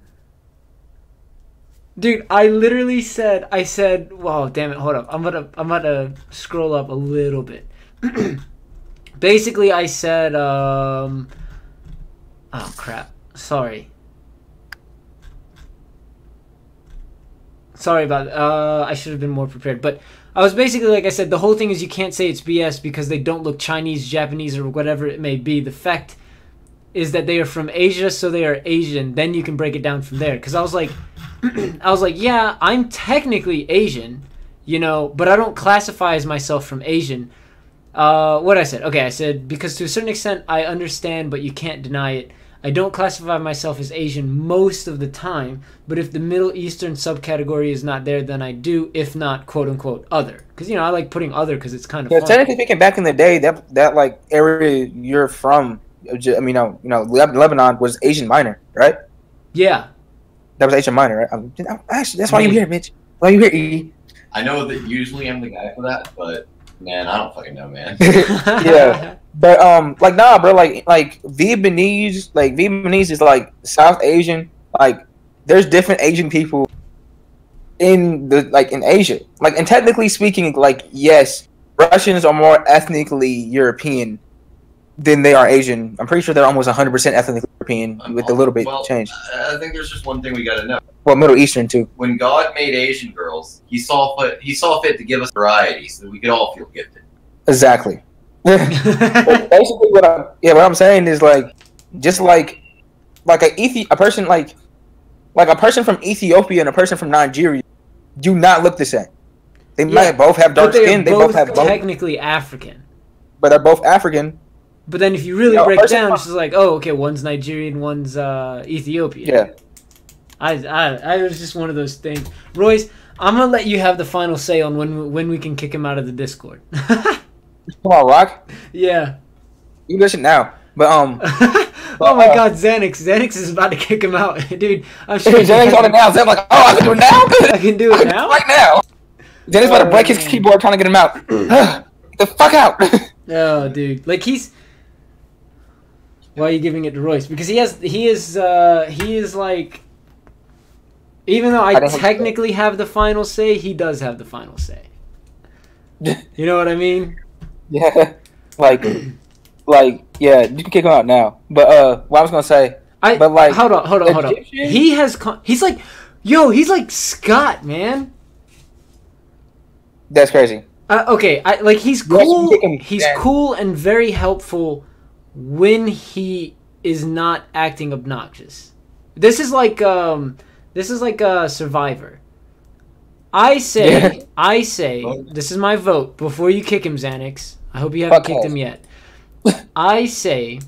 Dude, I literally said, wow, damn it, hold up. I'm gonna scroll up a little bit. Basically, I said, oh crap. Sorry about that. I should have been more prepared, but I was basically, like I said, the whole thing is you can't say it's BS because they don't look Chinese, Japanese, or whatever it may be. The fact is that they are from Asia, so they are Asian. Then you can break it down from there. Because I was like, yeah, I'm technically Asian, you know, but I don't classify as myself from Asian. What I said? Okay, I said, because to a certain extent I understand, but you can't deny it. I don't classify myself as Asian most of the time, but if the Middle Eastern subcategory is not there, then I do, if not, quote-unquote, other. Because, I like putting other because it's kind of fun. Technically speaking, back in the day, that like, area you're from, I mean, Lebanon was Asian Minor, right? Yeah. That was Asian Minor, right? Actually, that's why you're here, bitch. Why you here, E? I know that usually I'm the guy for that, but, man, I don't fucking know, man. Yeah. But like nah, bro, like Vietnamese is like South Asian. Like there's different Asian people in Asia. Like, and technically speaking, like yes, Russians are more ethnically European than they are Asian. I'm pretty sure they're almost 100% ethnically European with a little bit change. I think there's just one thing we gotta know. Well, Middle Eastern too. When God made Asian girls, he saw fit to give us variety so that we could all feel gifted. Exactly. Basically, what I'm saying is like, just like a person from Ethiopia and a person from Nigeria do not look the same. They might both have dark skin. They both have technically African, but they're both African. But then if you really break down, it's just like, oh, okay, one's Nigerian, one's Ethiopian. Yeah. I was just one of those things. Royce, I'm gonna let you have the final say on when we can kick him out of the Discord. Come on, Rock. Yeah. You listen now, but oh my God, Xanax is about to kick him out, dude. I'm sure. Xanax on it now. Xanax like, oh, I can do it now. I can do it now. Right now. Xanax about to break his keyboard trying to get him out. Get the fuck out. Oh, dude, like he's. Why are you giving it to Royce? Because he is like. Even though I technically have the final say, he does have the final say. You know what I mean? Yeah, like, yeah, you can kick him out now. But what I was gonna say, hold on. He's like Scott, man. That's crazy. Okay, he's cool. He's cool and very helpful when he is not acting obnoxious. This is like a Survivor. I say, this is my vote before you kick him, Xanax. I hope you haven't kicked him yet. I say,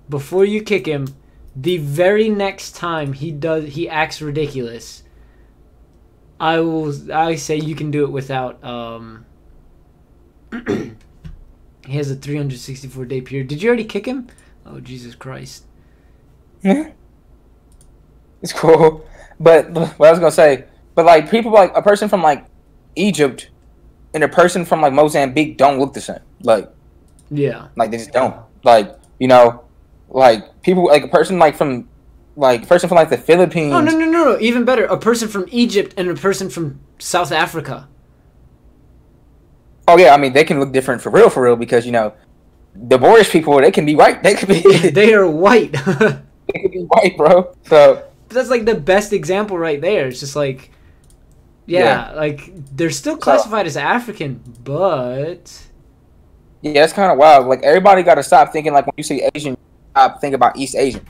before you kick him, the very next time he acts ridiculous, I say you can do it without, he has a 364-day period. Did you already kick him? Oh, Jesus Christ. Yeah. It's cool. But what I was going to say, but like people like a person from like Egypt and a person from like Mozambique don't look the same. Like, yeah, like they just don't. Like, like people like a person from like the Philippines. Oh no! Even better, a person from Egypt and a person from South Africa. Oh yeah, I mean they can look different for real because the Moorish people, they can be white. They can be. They are white. They can be white, bro. So that's like the best example right there. It's just like. Yeah, like they're still classified as African, but yeah, it's kind of wild. Like everybody got to stop thinking like when you say Asian, stop thinking about East Asian.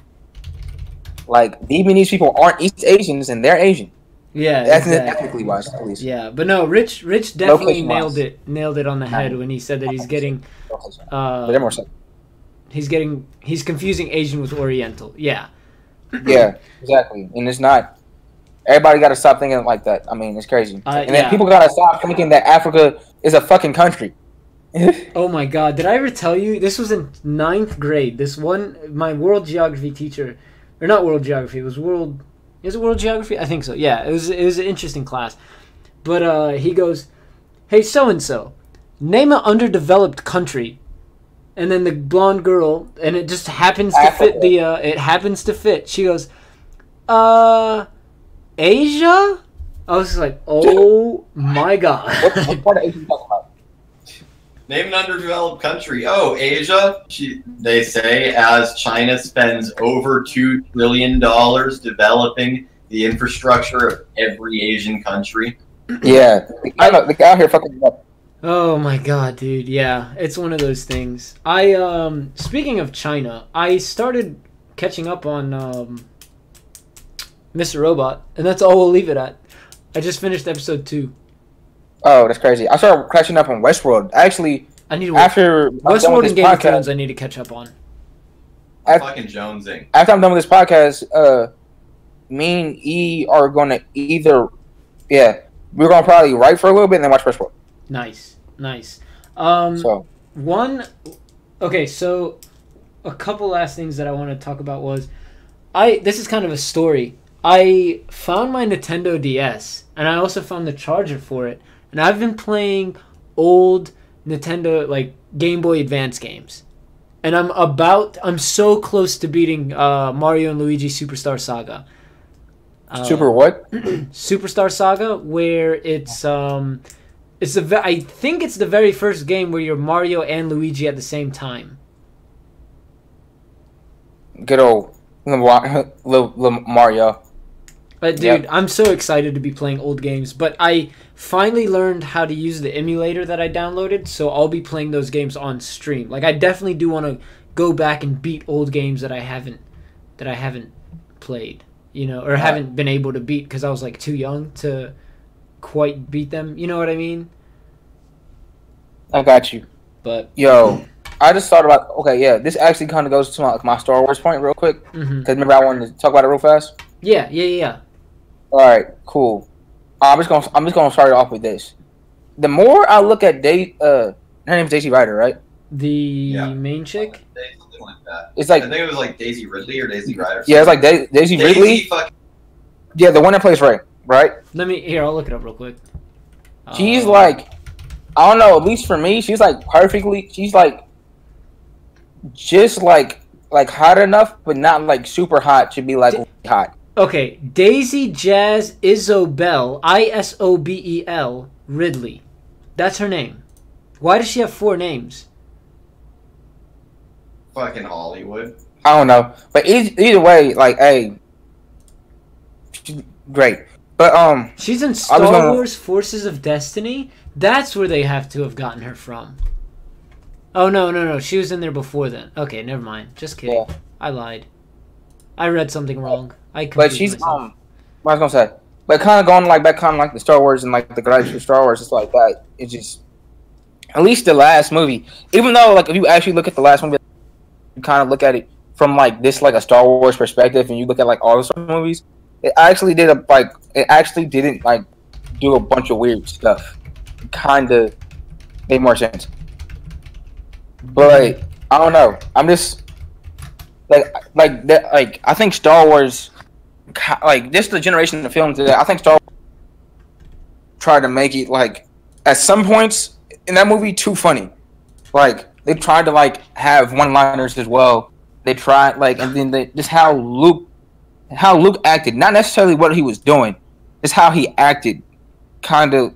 Like Vietnamese people aren't East Asians, and they're Asian. Yeah, ethnically wise, at least. Yeah, but no, Rich definitely nailed it on the head when he said that he's getting, he's confusing Asian with Oriental. Yeah. Yeah, exactly, and it's not. Everybody got to stop thinking like that. I mean, it's crazy. And then people got to stop thinking that Africa is a fucking country. Oh my God. Did I ever tell you? This was in 9th grade. My world geography teacher, or not world geography, is it world geography? I think so. Yeah, it was an interesting class. But he goes, hey, so-and-so, name an underdeveloped country. And then the blonde girl, and it just happens to fit it happens to fit. She goes, Asia? I was like, oh my God. What part of Asia are you talking about? Name an underdeveloped country. Oh, Asia? They say as China spends over $2 trillion developing the infrastructure of every Asian country. Yeah. The guy out here fucking up. Oh my God, dude. Yeah, it's one of those things. Speaking of China, I started catching up on, Mr. Robot, and that's all we'll leave it at. I just finished episode 2. Oh, that's crazy. I started catching up on Westworld. Actually, I need to after Westworld and Game of Thrones I need to catch up on. fucking jonesing. After I'm done with this podcast, me and E are gonna we're gonna probably write for a little bit and then watch Westworld. Nice. So Okay, so a couple last things that I want to talk about was this is kind of a story. I found my Nintendo DS and I also found the charger for it, and I've been playing old Nintendo like Game Boy Advance games. And I'm so close to beating Mario and Luigi Superstar Saga. Super what? Superstar Saga, where I think it's the very first game where you're Mario and Luigi at the same time. Good old little Mario. But dude, I'm so excited to be playing old games. But I finally learned how to use the emulator that I downloaded, so I'll be playing those games on stream. Like I definitely do want to go back and beat old games that I haven't played, or haven't been able to beat because I was like too young to quite beat them. You know what I mean? I got you. But yo, I just thought about this actually kind of goes to my Star Wars point real quick because remember I wanted to talk about it real fast. Yeah. All right, cool. I'm just gonna start it off with this. The more I look at her name's Daisy Ryder, right? The main chick. Something like that. It's like I think it was like Daisy Ridley or Daisy Ryder. Yeah, it's like Daisy Ridley. Yeah, the one that plays Ray, right? I'll look it up real quick. She's like, I don't know. At least for me, she's like perfectly. She's like, just like hot enough, but not like super hot. Should be like hot. Okay, Daisy Jazz Isobel, Isobel Ridley. That's her name. Why does she have 4 names? Fucking Hollywood. I don't know, but either way, like, hey, she's great. But she's in Star Wars Forces of Destiny. That's where they have to have gotten her from. Oh no, she was in there before then. Okay, never mind. Just kidding. Yeah. I lied. I read something wrong. But she's what I was gonna say. But kind of going back, kind of like the Star Wars and like the gripes for Star Wars, it's like that. It's just at least the last movie. Even though like if you actually look at the last movie, you kind of look at it from like this like a Star Wars perspective, and you look at like all the Star Wars movies, it actually didn't like do a bunch of weird stuff. It kind of made more sense. But like, I don't know. I'm just like that. Like I think Star Wars, like this, the generation of films that I think Star Wars tried to make it like at some points in that movie too funny. Like they tried to like have one-liners as well. They tried and then just how Luke acted, not necessarily what he was doing, just how he acted, kind of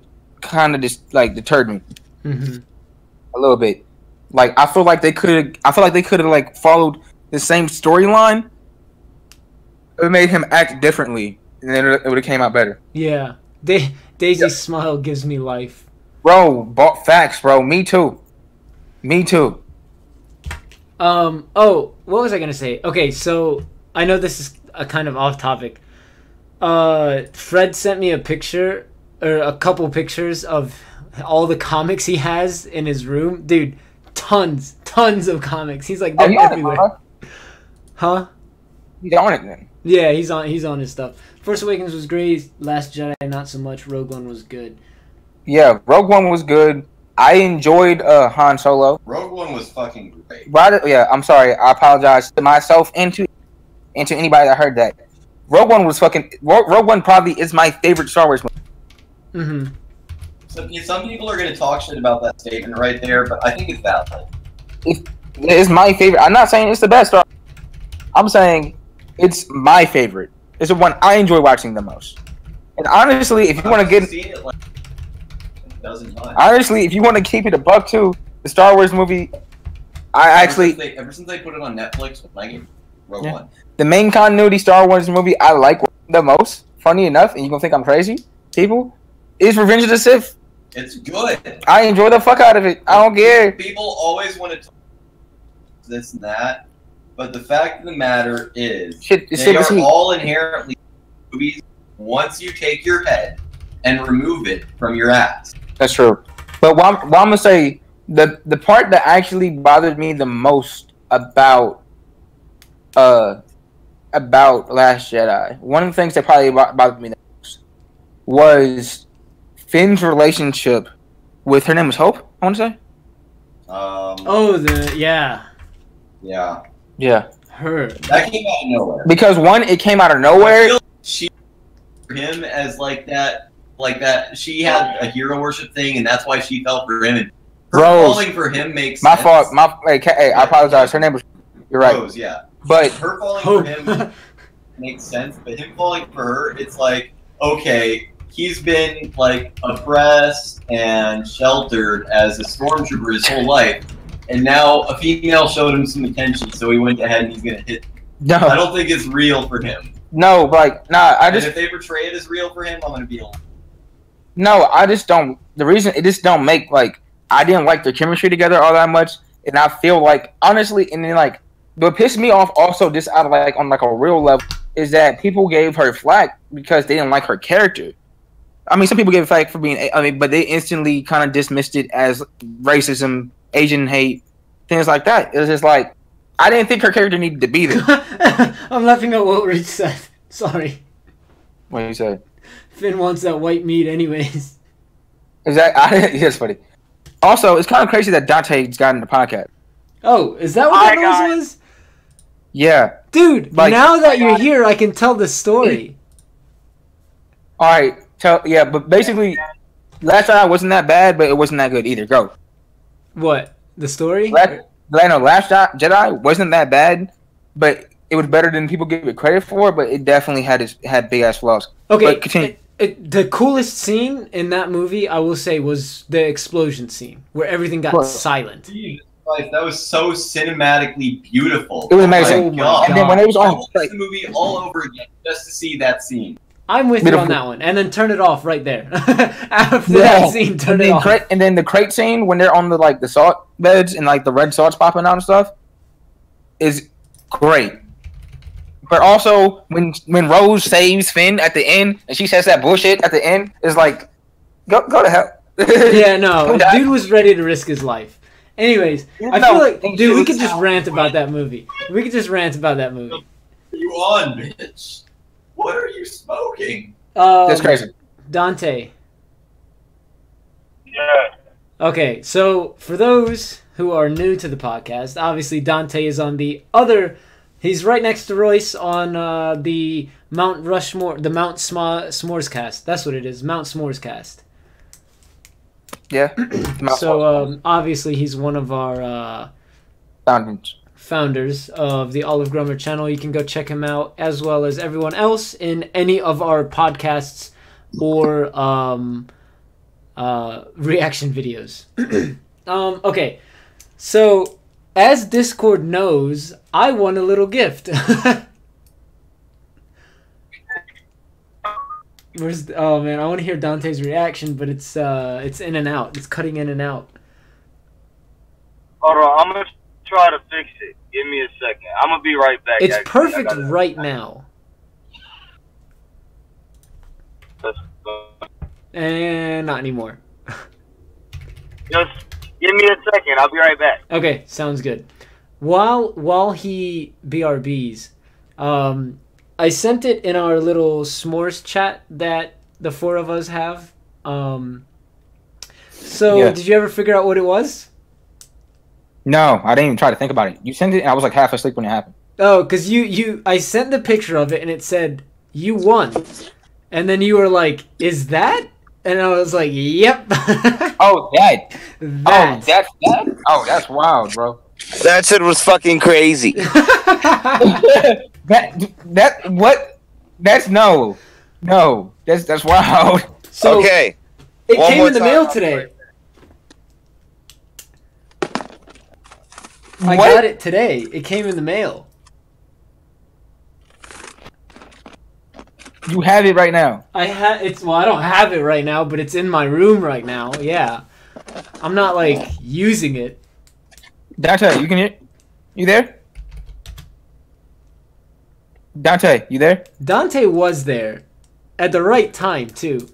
just like deterred me a little bit. Like I feel like they could have like followed the same storyline. It made him act differently, and then it would have came out better. Yeah, Daisy's smile gives me life. Bro, facts, bro. Me too. Oh, what was I gonna say? Okay, so I know this is a kind of off topic. Fred sent me a picture or a couple pictures of all the comics he has in his room, dude. Tons of comics. He's like they're everywhere. Huh? He's on it then. Yeah, he's on his stuff. Force Awakens was great. Last Jedi not so much. Rogue One was good. Yeah, Rogue One was good. I enjoyed Han Solo. Rogue One was fucking great. Yeah, I'm sorry. I apologize to myself and to anybody that heard that. Rogue One was Rogue One probably is my favorite Star Wars movie. Some people are going to talk shit about that statement right there, but I think it's valid. It's my favorite. I'm not saying it's the best Star Wars. I'm saying it's my favorite. It's the one I enjoy watching the most. And honestly, if you want to get if you want to keep it a buck too, the Star Wars movie, ever since they put it on Netflix with Megan, Rogue One. The main continuity Star Wars movie I like the most, funny enough, and you're gonna think I'm crazy, people, is Revenge of the Sith. It's good. I enjoy the fuck out of it. I don't care. People always want to talk this and that, but the fact of the matter is, they are all inherently movies once you take your head and remove it from your ass. That's true. But what I'm gonna say, the part that actually bothered me the most about about Last Jedi. One of the things that probably bothered me the most was Finn's relationship with her name was Hope. I want to say. Yeah. Yeah. Her. That came out of nowhere. Because one, it came out of nowhere. I feel she him as like that. She had a hero worship thing, and that's why she felt for him. And her falling for him makes my sense. fault. Hey, I apologize. Her name was. You're right. Rose, yeah. But her falling for him makes sense, but him falling for her, it's like, okay, he's been like oppressed and sheltered as a stormtrooper his whole life, and now a female showed him some attention, so he went ahead and he's gonna hit. No, I don't think it's real for him. No, like and if they portray it as real for him, I'm gonna be alone. No, I just don't. The reason it just don't make like I didn't like their chemistry together all that much, and I feel like honestly, and then like. What pissed me off also just out of like on like a real level is that people gave her flack because they didn't like her character. I mean, some people gave flack for being, but they instantly kind of dismissed it as racism, Asian hate, things like that. It was just like, I didn't think her character needed to be there. I'm laughing at what Rich said. Sorry. What did you say? Finn wants that white meat anyways. Is that, that's funny. Also, it's kind of crazy that Dante's got in the podcast. Oh, is that what that noise was? Yeah. Dude, like, now that you're here, I can tell the story. Alright, but basically, Last Jedi wasn't that bad, but it wasn't that good either. Go. What? The story? Last Jedi wasn't that bad, but it was better than people give it credit for, but it definitely had big-ass flaws. Okay, continue. The coolest scene in that movie, I will say, was the explosion scene, where everything got silent. That was so cinematically beautiful. It was amazing. Oh my God. And then when it was on, the movie all over again just to see that scene. I'm with you on that one, and then turn it off right there. After that scene, turn it off. And then the crate scene when they're on the salt beds and like the red salt's popping out and stuff is great. But also when Rose saves Finn at the end and she says that bullshit at the end is like, go to hell. Yeah, no, dude was ready to risk his life. Anyways, I feel like, dude, we could just rant about that movie. You on, bitch? What are you smoking? That's crazy. Dante. Yeah. Okay, so for those who are new to the podcast, obviously Dante is on the other. He's right next to Royce on the Mount Rushmore, the Mount S'mores cast. That's what it is, Mount S'mores cast. Yeah. So obviously he's one of our founders of the OliveGrummer channel. You can go check him out as well as everyone else in any of our podcasts or reaction videos. Okay, so as Discord knows, I won a little gift. Oh man, I want to hear Dante's reaction, but it's in and out. It's cutting in and out. Hold on, I'm gonna try to fix it. Give me a second. I'm gonna be right back. It's perfect right now. And not anymore. Just give me a second. I'll be right back. Okay, sounds good. While he BRBs, I sent it in our little s'mores chat that the four of us have. Did you ever figure out what it was? No, I didn't even try to think about it. You sent it, and I was like half asleep when it happened. Oh, because I sent the picture of it, and it said, "You won." And then you were like, "Is that?" And I was like, "Yep." Oh, that. Oh, that's that? Oh, that's wild, bro. That shit was fucking crazy. That's no. That's wild. So okay. It came in the mail today. I got it today. It came in the mail. You have it right now. I don't have it right now, but it's in my room right now. Yeah. I'm not like using it. Dante, you can hear? You there? Dante, you there? Dante was there at the right time too.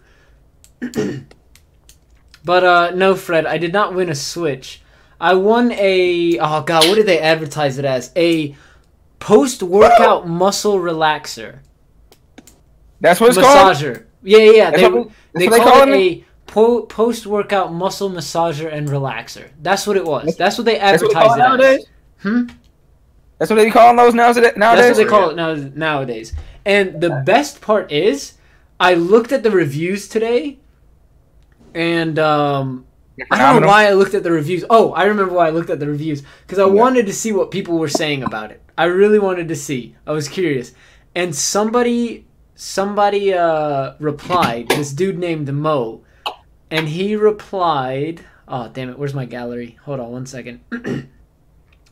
But no, Fred, I did not win a Switch. I won a, oh god, what did they advertise it as? A post-workout muscle relaxer. That's what it's called? Massager. Yeah. That's They what call it it? a post-workout muscle massager and relaxer. That's what it was. That's what they That's what they advertised call it it as. nowadays? That's what they call those nowadays? That's what they call it nowadays. And the best part is, I looked at the reviews today, and I don't know why I looked at the reviews. Oh, I remember why I looked at the reviews. Because I wanted to see what people were saying about it. I really wanted to see. I was curious. And somebody replied, this dude named Mo, and he replied, oh, damn it, where's my gallery? Hold on one second.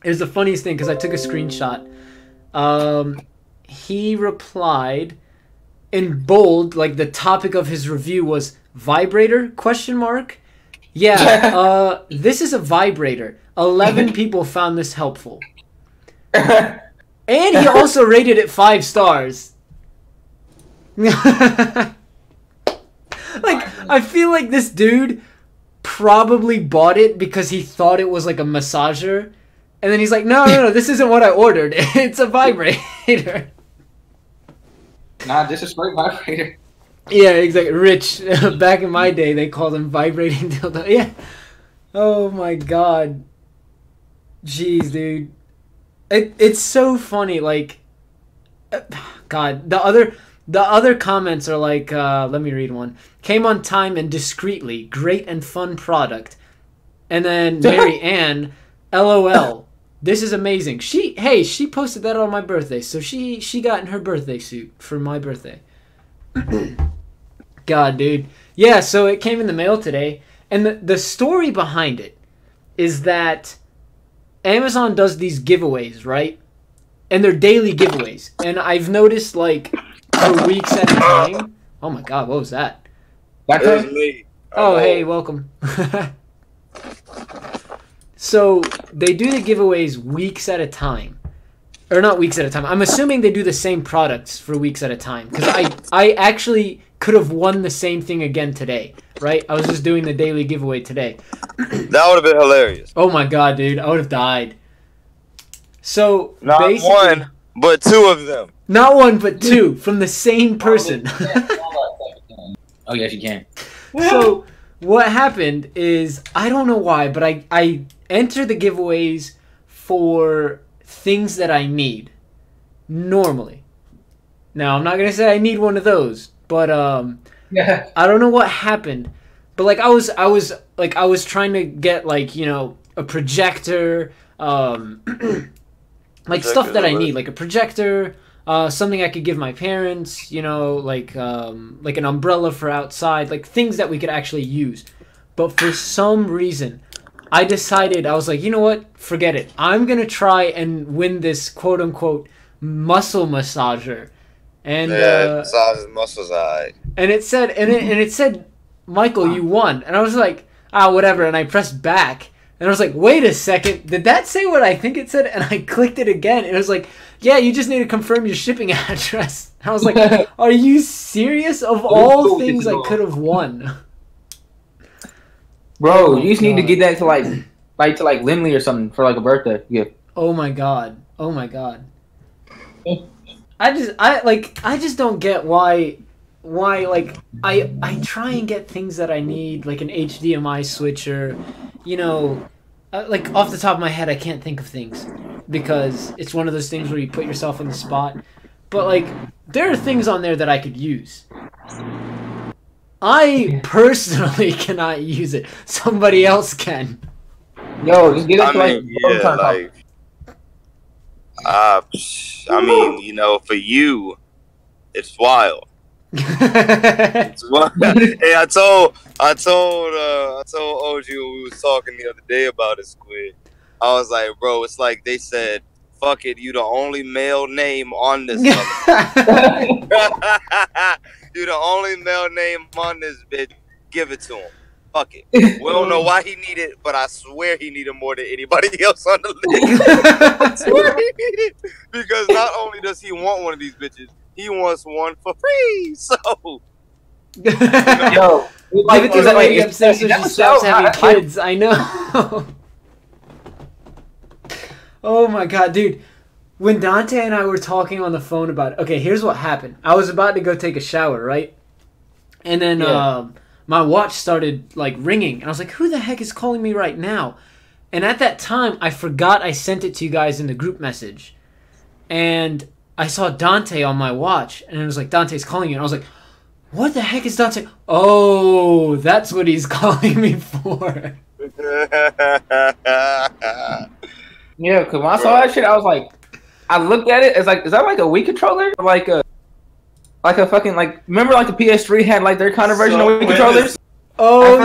It was the funniest thing because I took a screenshot. He replied in bold, like the topic of his review was vibrator, ? Yeah, this is a vibrator. 11 people found this helpful. And he also rated it 5 stars. Like, I feel like this dude probably bought it because he thought it was like a massager. And then he's like, no, this isn't what I ordered. It's a vibrator. Nah, this is straight vibrator. Yeah, exactly. Rich, back in my day, they called them vibrating dildo. Yeah. Oh my god. Jeez, dude. It's so funny. Like, God, the other comments are like, let me read one. Came on time and discreetly. Great and fun product. And then Mary Ann, LOL. This is amazing. She posted that on my birthday, so she got in her birthday suit for my birthday. God, dude. Yeah, so it came in the mail today, and the story behind it is that Amazon does these giveaways, right? And they're daily giveaways. And I've noticed, like, for weeks at a time. Oh my god, what was that? That was me. Oh, hey, welcome. So, they do the giveaways weeks at a time. Or not weeks at a time. I'm assuming they do the same products for weeks at a time. Because I actually could have won the same thing again today. Right? I was just doing the daily giveaway today. That would have been hilarious. Oh my god, dude. I would have died. So, not basically, one, but 2 of them. Not one, but 2 from the same person. Oh, yes, you can. So, what happened is, I don't know why, but I enter the giveaways for things that I need. Normally. Now, I'm not going to say I need one of those, but Yeah. I don't know what happened. But like I was trying to get like, you know, a projector, like stuff that I need, like a projector, something I could give my parents, you know, like an umbrella for outside, like things that we could actually use. But for some reason, I decided, I was like, you know what? Forget it. I'm going to try and win this quote unquote muscle massager. And massages muscles eye. and it said, Michael, you won. And I was like, whatever. And I pressed back. And I was like, wait a second. Did that say what I think it said? And I clicked it again. And it was like, yeah, you just need to confirm your shipping address. I was like, are you serious? Of all things I could have won. Bro, you just need to get that to like Lindley or something for like a birthday gift. Oh my god. Oh my god. I just don't get why like I try and get things that I need, like an HDMI switcher, you know, like off the top of my head I can't think of things because it's one of those things where you put yourself on the spot. But like there are things on there that I could use. I personally cannot use it. Somebody else can. Yo, just get it I mean, you know, for you, it's wild. It's wild. Hey, I told OG when we was talking the other day about it, Squid. I was like, bro, it's like they said, fuck it, you the only male name on this. You the only male name on this bitch. Give it to him. Fuck it. We don't know why he needed, but I swear he needed more than anybody else on the list. I swear he needed, because not only does he want one of these bitches, he wants one for free. So, Yo, give it to the lady upstairs so she stops having kids. I know. Oh my god, dude. when Dante and I were talking on the phone about it, okay, here's what happened. I was about to go take a shower, right? And then my watch started like ringing, and I was like, "Who the heck is calling me right now?" And at that time, I forgot I sent it to you guys in the group message, and I saw Dante on my watch, and it was like, "Dante's calling you," and I was like, "What the heck is Dante?" Oh, that's what he's calling me for. Yeah, because when I saw that shit, I was like, I looked at it. It's like, is that like a Wii controller? Or like a fucking like. Remember, like the PS3 had like their kind of version of Wii controllers. Oh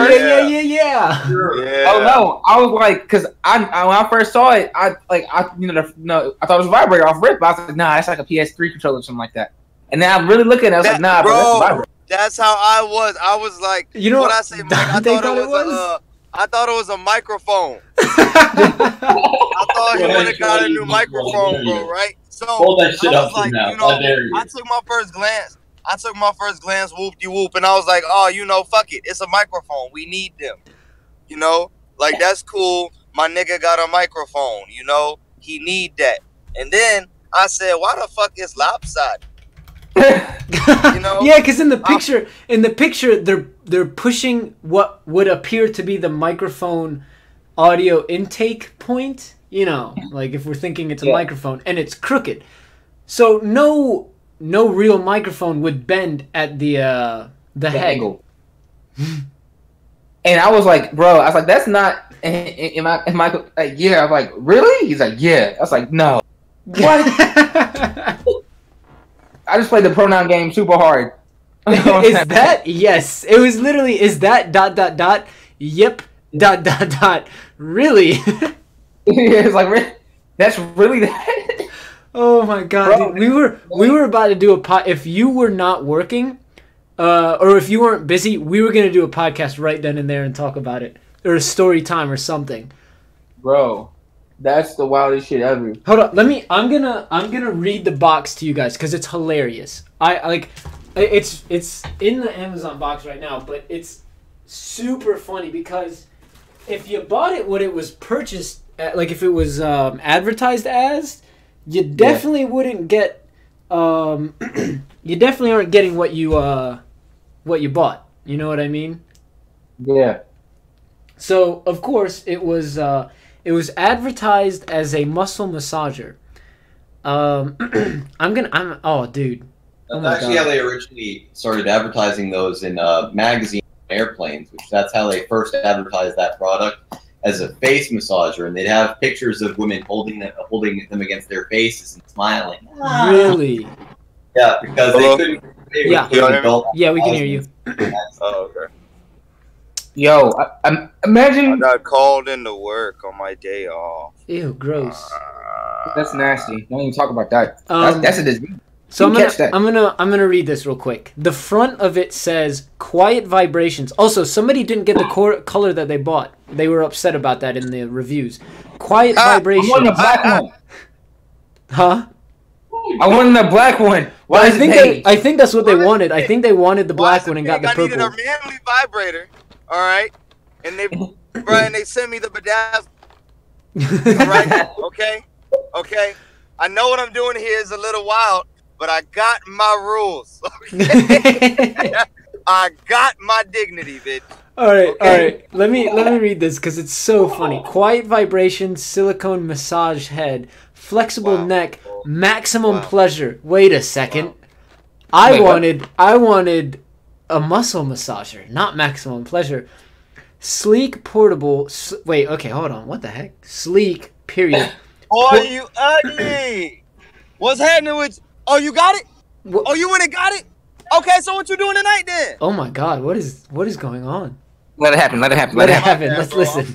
yeah. Oh no, I was like, because when I first saw it, I thought it was a vibrator off rip. I was like, nah, that's like a PS3 controller or something like that. And then I'm really looking at it, I was like, nah, bro, that's a vibrator. That's how I was. I was like, you know what I say, Mike? I thought it was a microphone. I thought he would have got a new microphone, bro, right? So hold that shit up like, now. you know, I took my first glance, whoop-de-whoop, and I was like, oh, fuck it. It's a microphone. We need them. Like, that's cool. My nigga got a microphone, He need that. And then I said, why the fuck is lopsided? Yeah, because in the picture, they're pushing what would appear to be the microphone audio intake point. Like if we're thinking it's a microphone, and it's crooked, so no real microphone would bend at the head. Angle. And I was like, bro, that's not. Am I like, yeah? I'm like, really? He's like, yeah. I was like, no. What? I just played the pronoun game super hard. Is that? Yes. It was literally, is that ... Yep. ... Really? It's like, that's really that? Oh my god, bro, dude. We were about to do a pod. If you were not working, or if you weren't busy, we were gonna do a podcast right then and there and talk about it, or a story time or something. Bro, that's the wildest shit ever. Hold on, I'm gonna read the box to you guys because it's hilarious. It's in the Amazon box right now, but it's super funny because if you bought it when it was purchased, like if it was advertised as, you definitely wouldn't get. You definitely aren't getting what you bought. You know what I mean? Yeah. So of course it was advertised as a muscle massager. Oh dude. That's actually how they originally started advertising those in magazines and airplanes, which that's how they first advertised that product as a face massager, and they'd have pictures of women holding them against their faces and smiling. Really? Yeah, because they couldn't. Yeah, we can hear you. Oh, okay. Yo, imagine. I got called into work on my day off. Ew, gross. That's nasty. Don't even talk about that. That's a disease. So I'm gonna read this real quick. The front of it says quiet vibrations. Also, somebody didn't get the color that they bought. They were upset about that in the reviews. Quiet vibrations. I want the black one. Huh? I wanted the black one. Well, I think that's what they wanted. I think they wanted the black one and got the purple. I needed a manly vibrator. All right, and they sent me the bedazzle. All right, okay. I know what I'm doing here is a little wild, but I got my rules. Okay? I got my dignity, bitch. All right. Let me read this because it's so funny. Quiet vibration, silicone massage head, flexible neck, maximum pleasure. Wait a second. I wanted a muscle massager, not maximum pleasure. Sleek, portable. Wait, okay, hold on. What the heck? Sleek. Period. Boy, you ugly. What's happening with? Oh, you got it? Oh, you went and got it? Okay, so what you doing tonight then? Oh my God, what is going on? Let it happen. Let's listen.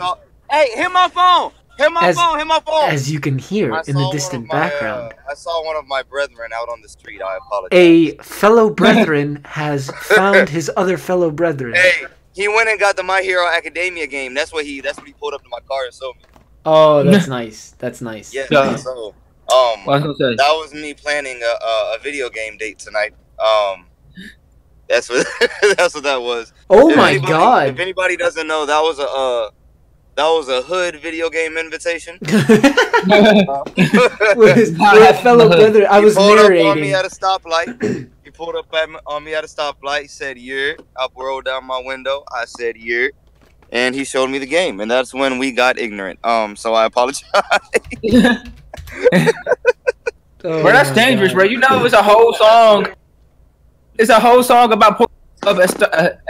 Hey, hit my phone. Hit my phone. As you can hear in the distant background. I saw one of my brethren out on the street. I apologize. A fellow brethren has found his other fellow brethren. Hey, he went and got the My Hero Academia game. That's what he pulled up to my car and showed me. Oh, that's nice. That's nice. Yeah. So, that was me planning a video game date tonight. That's what that was. Oh my God! If anybody doesn't know, that That was a hood video game invitation. With fellow brother, I was pulled narrating. up on me at a stoplight. He pulled up on me at a stoplight. Said "yeah." I rolled down my window. I said "yeah," and he showed me the game, and that's when we got ignorant. So I apologize. Oh Bro, that's my dangerous, God. bro. You know, it's a whole song. It's a whole song about pulling up at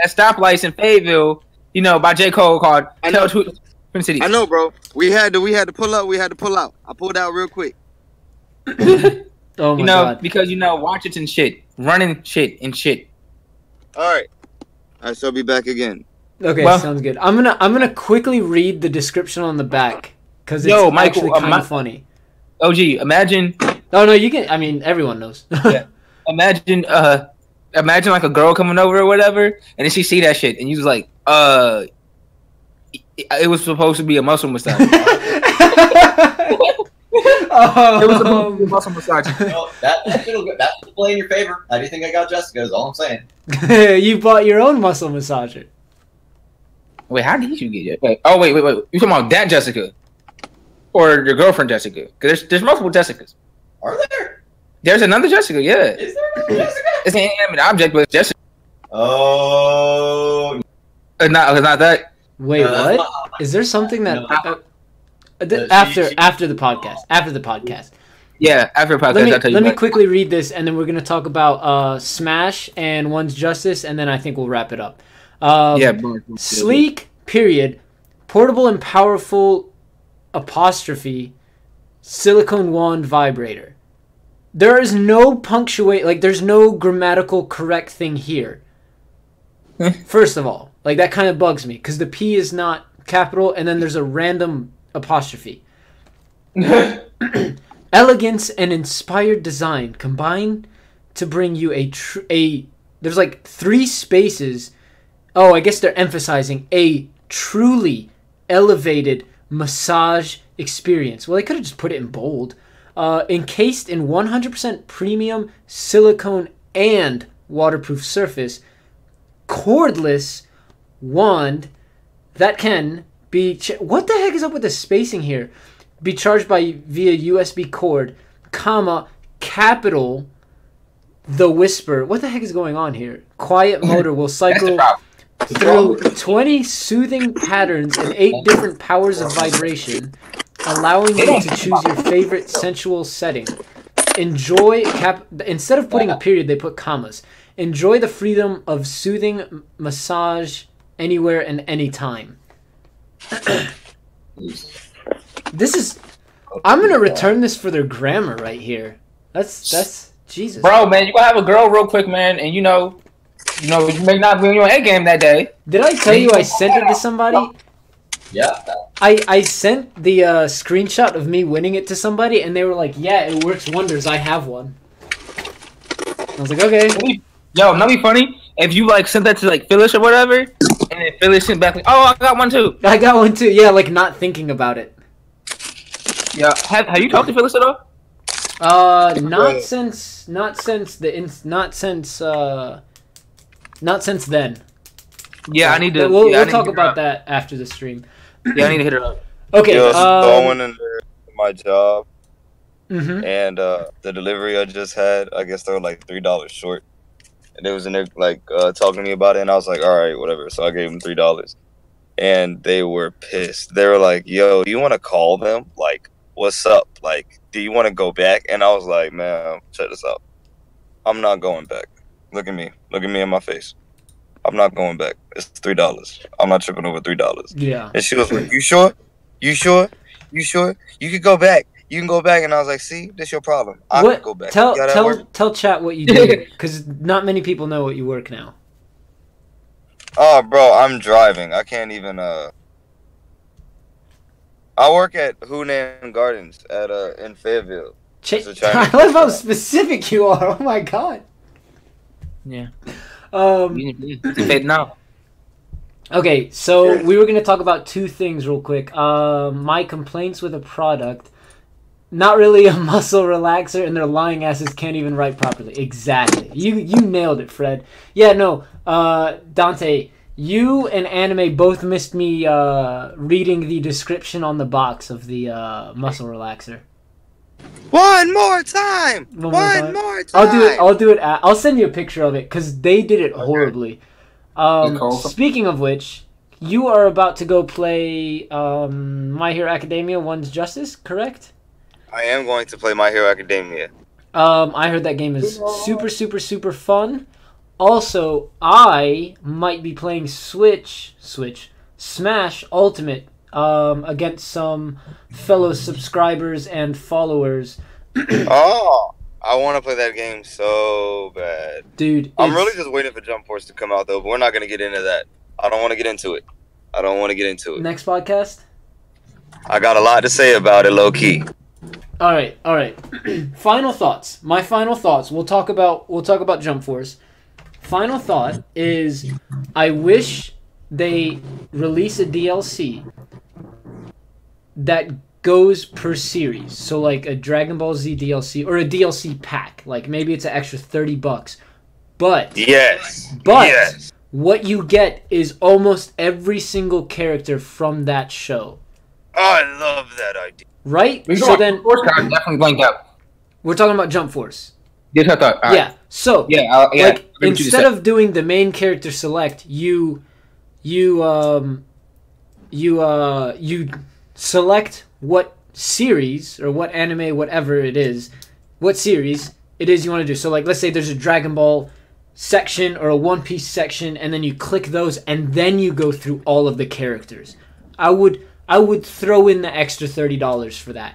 stoplights in Fayetteville. You know, by J. Cole called I know. Tell Twin Cities. I know, bro. We had to pull up. We had to pull out. I pulled out real quick. Oh my You know, God. because watch it and shit, running shit and shit. All right. I shall be back again. Okay, Well- sounds good. I'm gonna quickly read the description on the back because it's Yo, Michael, actually kind of funny. OG, imagine, Oh no, you can. I mean, everyone knows. Yeah. imagine like a girl coming over or whatever, and then she see that shit, and you was like, it was supposed to be a muscle massage. It was supposed to be a muscle massage. No, that's to play in your favor. How do you think I got Jessica? Is all I'm saying. You bought your own muscle massager. Wait, how did you get it? Wait. You talking about that Jessica, or your girlfriend Jessica? Because there's multiple Jessicas. Are there? There's another Jessica, yeah. Is there another Jessica? It's an inanimate object, but it's Jessica. Oh. It's not that. Wait, No, that's what? not- Is there something that No. after the podcast? After the podcast. Yeah, after a podcast, I'll tell you. Let me about it. quickly read this, and then we're gonna talk about Smash and One's Justice, and then I think we'll wrap it up. Yeah, boom. Sleek, period. Portable and powerful apostrophe silicone wand vibrator. There is no punctuate, like there's no grammatical correct thing here. First of all, like that kind of bugs me because the P is not capital, and then there's a random apostrophe. Elegance and inspired design combine to bring you there's like 3 spaces. Oh, I guess they're emphasizing a truly elevated massage experience. Well, they could have just put it in bold. Encased in 100% premium silicone and waterproof surface, cordless wand that can be... what the heck is up with the spacing here? Be charged via USB cord, comma, capital, the whisper. What the heck is going on here? Quiet motor will cycle through 20 soothing patterns and 8 different powers of vibration, allowing you to choose your favorite sensual setting. Enjoy instead of putting a period, they put commas. Enjoy the freedom of soothing massage anywhere and anytime. This is... I'm gonna return this for their grammar right here. That's Jesus. Bro, man, you gotta have a girl real quick, man, and you may not be on your A game that day. Did I tell you I sent it to somebody? Yeah. I sent the screenshot of me winning it to somebody, and they were like, "Yeah, it works wonders. I have one." I was like, "Okay." Yo, that'd be funny if you like sent that to like Phyllis or whatever, and then Phyllis sent back like, "Oh, I got one too." I got one too. Yeah, like not thinking about it. Yeah, have you talked to Phyllis at all? Not since then. Yeah, I need to. We'll I need talk to about that after the stream. Yeah, I need to hit her up. Okay. Yo, so I went in there to my job, Mhm. and the delivery I just had, I guess they were like $3 short. And they was in there like talking to me about it, and I was like, all right, whatever. So I gave them $3, and they were pissed. They were like, yo, do you want to call them? Like, what's up? Like, do you want to go back? And I was like, man, check this out. I'm not going back. Look at me in my face. I'm not going back. It's $3. I'm not tripping over $3. Yeah. And she was like, you sure? You sure? You sure? You could go back. You can go back. And I was like, see, this your problem. I What? can go back. Tell You got that work? tell chat what you do, because not many people know what you work now. Oh, bro, I'm driving. I can't even. I work at Hunan Gardens in Fayetteville. It's a Chinese I love how restaurant. specific you are. Oh my god. Yeah. Um. Now. Okay, so we were gonna talk about 2 things real quick. My complaints with a product. Not really a muscle relaxer, and their lying asses can't even write properly. Exactly. You nailed it, Fred. Yeah, no. Dante, You and Anime both missed me reading the description on the box of the muscle relaxer. One more time. One More time. I'll do it. I'll send you a picture of it because they did it horribly. Speaking of which, you are about to go play My Hero Academia: One's Justice, correct? I am going to play My Hero Academia. I heard that game is super, super, super fun. Also, I might be playing Smash Ultimate against some fellow subscribers and followers. Oh, I want to play that game so bad. Dude, I'm really just waiting for Jump Force to come out, though, but we're not going to get into that. I don't want to get into it. Next podcast? I got a lot to say about it, low-key. All right. Final thoughts. My final thoughts. We'll talk about Jump Force. Final thought is, I wish they release a DLC that goes per series. So like a Dragon Ball Z DLC or a DLC pack. Like maybe it's an extra $30. But yes. What you get is almost every single character from that show. Oh, I love that idea. Right? So then Force card definitely blanked out. We're talking about Jump Force. Yes, I thought. All right. Yeah. So like instead of doing the main character select, you select what series or what anime, whatever it is, what series it is you want to do. So like let's say there's a Dragon Ball section or a One Piece section, and then you click those, and then you go through all of the characters. I would throw in the extra $30 for that.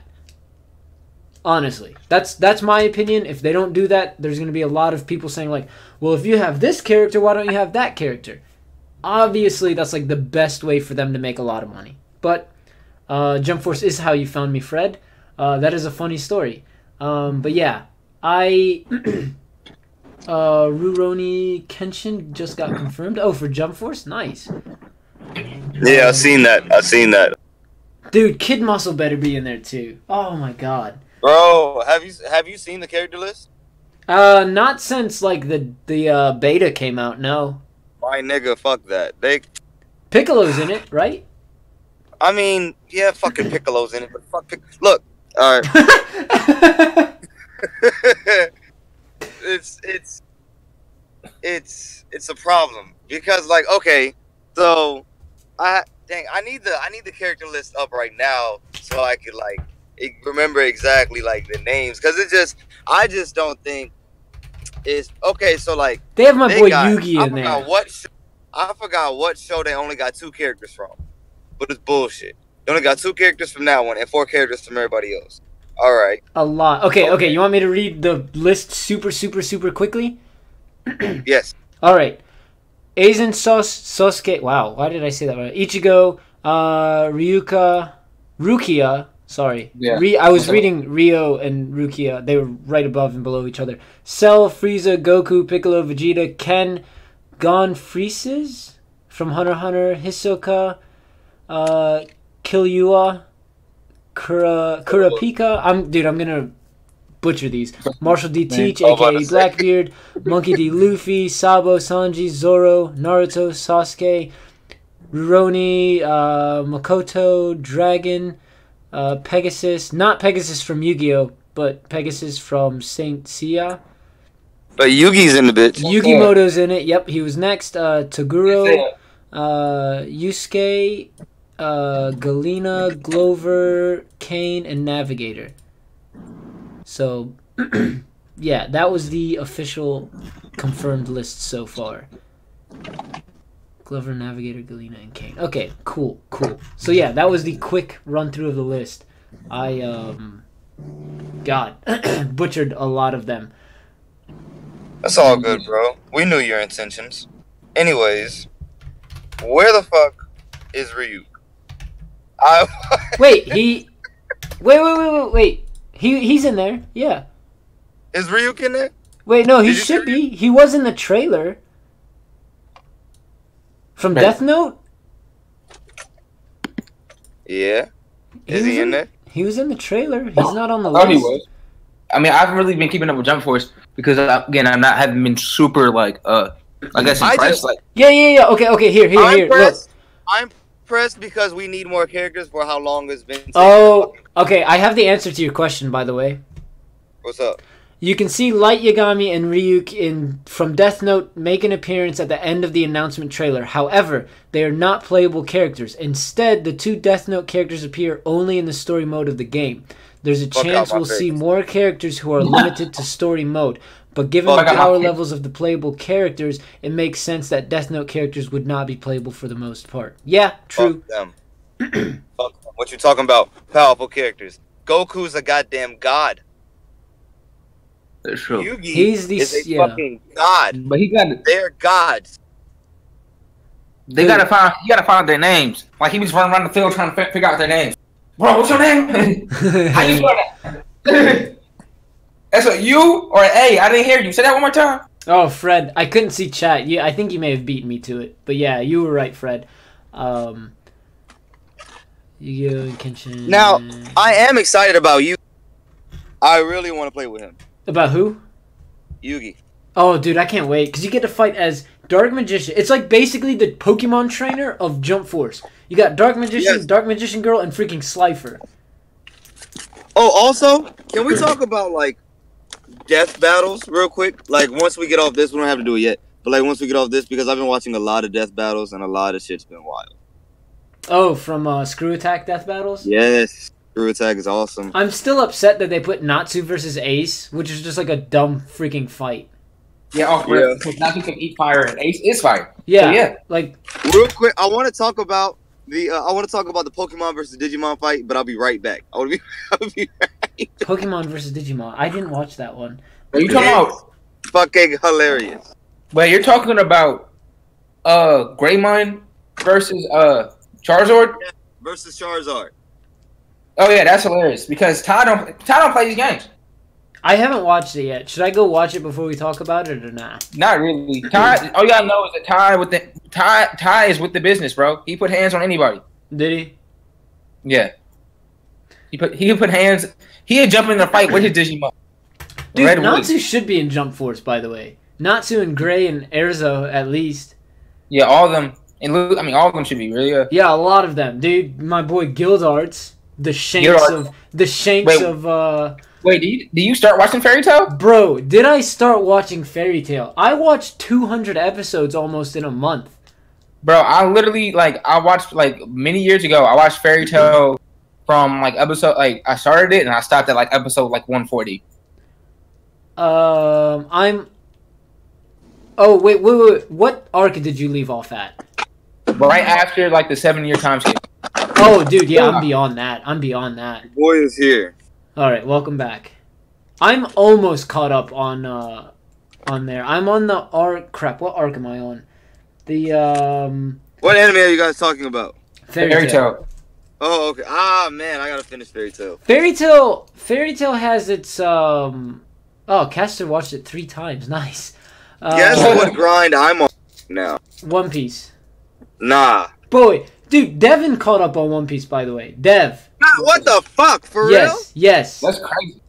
Honestly, that's my opinion. If they don't do that, there's going to be a lot of people saying like, well, if you have this character, why don't you have that character? Obviously, that's like the best way for them to make a lot of money. But Jump Force is how you found me, Fred. That is a funny story. But yeah, Rurouni Kenshin just got confirmed. Oh, for Jump Force? Nice. Yeah, I've seen that. Dude, Kid Muscle better be in there too. Oh my god. Bro, have you seen the character list? Not since like the beta came out, no. My nigga, fuck that. Piccolo's in it, right? I mean, yeah, fucking Piccolo's in it, but fuck Look, alright. it's a problem. Because like, okay, so I need the character list up right now so I could like remember exactly like the names, because I just don't think it's okay. So like they have my boy Yugi in there. I forgot what show they only got 2 characters from, but it's bullshit. They only got 2 characters from that one and 4 characters from everybody else. All right, a lot. Okay. You want me to read the list super quickly? Yes. All right. Aizen, Sosuke. Wow, why did I say that right? Ichigo, Rukia. Sorry. Yeah. I was reading Rio and Rukia. They were right above and below each other. Cell, Frieza, Goku, Piccolo, Vegeta, Ken, Gon Freezes from Hunter x Hunter, Hisoka, Killua, Kurapika. I'm gonna butcher these. Marshall D. Teach, aka Blackbeard, Monkey D. Luffy, Sabo, Sanji, Zoro, Naruto, Sasuke, Rurouni, Makoto, Dragon, Pegasus, not Pegasus from Yu-Gi-Oh, but Pegasus from Saint Seiya. But Yugi's in the bitch. Yugimoto's in it. Yep, he was next. Toguro, Yusuke, Galena, Glover, Kane, and Navigator. So, yeah, that was the official confirmed list so far. Glover, Navigator, Galena, and Kane. Okay, cool. So yeah, that was the quick run through of the list. I butchered a lot of them. That's all good, bro. We knew your intentions. Anyways, where the fuck is Ryuk? Wait. He's in there. Yeah. Is Ryuk in there? Wait, no, he should be. He was in the trailer. From Death Note? Yeah. Is he in there? He was in the trailer. He's not on the list. He was. I mean, I haven't really been keeping up with Jump Force because, again, haven't been super, like, I guess I impressed. just- Like, Yeah. Okay. Here. I'm Look. pressed. I'm pressed because we need more characters for how long it's been. Oh, okay. I have the answer to your question, by the way. What's up? You can see Light Yagami and Ryuk from Death Note make an appearance at the end of the announcement trailer. However, they are not playable characters. Instead, the two Death Note characters appear only in the story mode of the game. There's a Fuck chance out my we'll face. see more characters who are limited to story mode. But given Fuck the out my power face. levels of the playable characters, it makes sense that Death Note characters would not be playable for the most part. Yeah, true. Fuck them. Fuck them. What you talking about? Powerful characters. Goku's a goddamn god. that's true. Yugi He's the- is a yeah. fucking god. But he got They're gods. they gotta find. You gotta find their names. Like he was running around the field trying to figure out their names. Bro, what's your name? How you spell that? That's a U or an A. I didn't hear you. Say that one more time. Oh, Fred, I couldn't see chat. Yeah, I think you may have beaten me to it. But yeah, you were right, Fred. Yu-Gi-Oh! And Kenshin. Now, I am excited about you. I really want to play with him. About who? Yugi. Oh, dude, I can't wait. Because you get to fight as Dark Magician. It's like basically the Pokemon trainer of Jump Force. You got Dark Magician, Yes. Dark Magician Girl, and freaking Slifer. Oh, also, can we talk about like death battles real quick? Like once we get off this, we don't have to do it yet. But like once we get off this, because I've been watching a lot of death battles and a lot of shit's been wild. Oh, from Screw Attack Death Battles? Yes, Screw Attack is awesome. I'm still upset that they put Natsu versus Ace, which is just like a dumb freaking fight. Yeah, off Yeah. because now he can eat fire and Ace is fire. Yeah, So, yeah. like, Real quick, I want to talk about the Pokemon versus Digimon fight, but I'll be right back. I'll be right. Pokemon versus Digimon. I didn't watch that one. Are you talking about? Fucking hilarious. Well, you're talking about Greymon versus Charizard. Versus Charizard. Oh yeah, that's hilarious because Ty don't play these games. I haven't watched it yet. Should I go watch it before we talk about it or not? Not really. Ty, all you gotta know is that Ty is with the business, bro. He put hands on anybody. Did he? Yeah. He put hands. He'd jump in the fight with his Digimon. Dude, Red Natsu should be in Jump Force, by the way. Natsu and Gray and Erzo, at least. Yeah, all of them. And all of them should be really. Yeah, a lot of them, dude. My boy Gildarts, the Shanks Wait. of Wait, do you start watching Fairy Tail? Bro, did I start watching Fairy Tail? I watched 200 episodes almost in a month. Bro, I watched many years ago. I watched Fairy Tail from episode I started it and I stopped at episode 140. Oh wait. What arc did you leave off at? Right after the 7-year time skip. Oh, dude, yeah, I'm beyond that. Boy is here. All right, welcome back. I'm almost caught up on there. I'm on the arc. Crap, what arc am I on? The What anime are you guys talking about? Fairy Tail. Oh, okay. Ah, man, I gotta finish Fairy Tail. Fairy Tail has its Oh, Caster watched it 3 times. Nice. Guess what grind I'm on now? One Piece. Nah. Boy, dude, Devin caught up on One Piece, by the way. Dev. What the fuck? For real? Yes. That's crazy.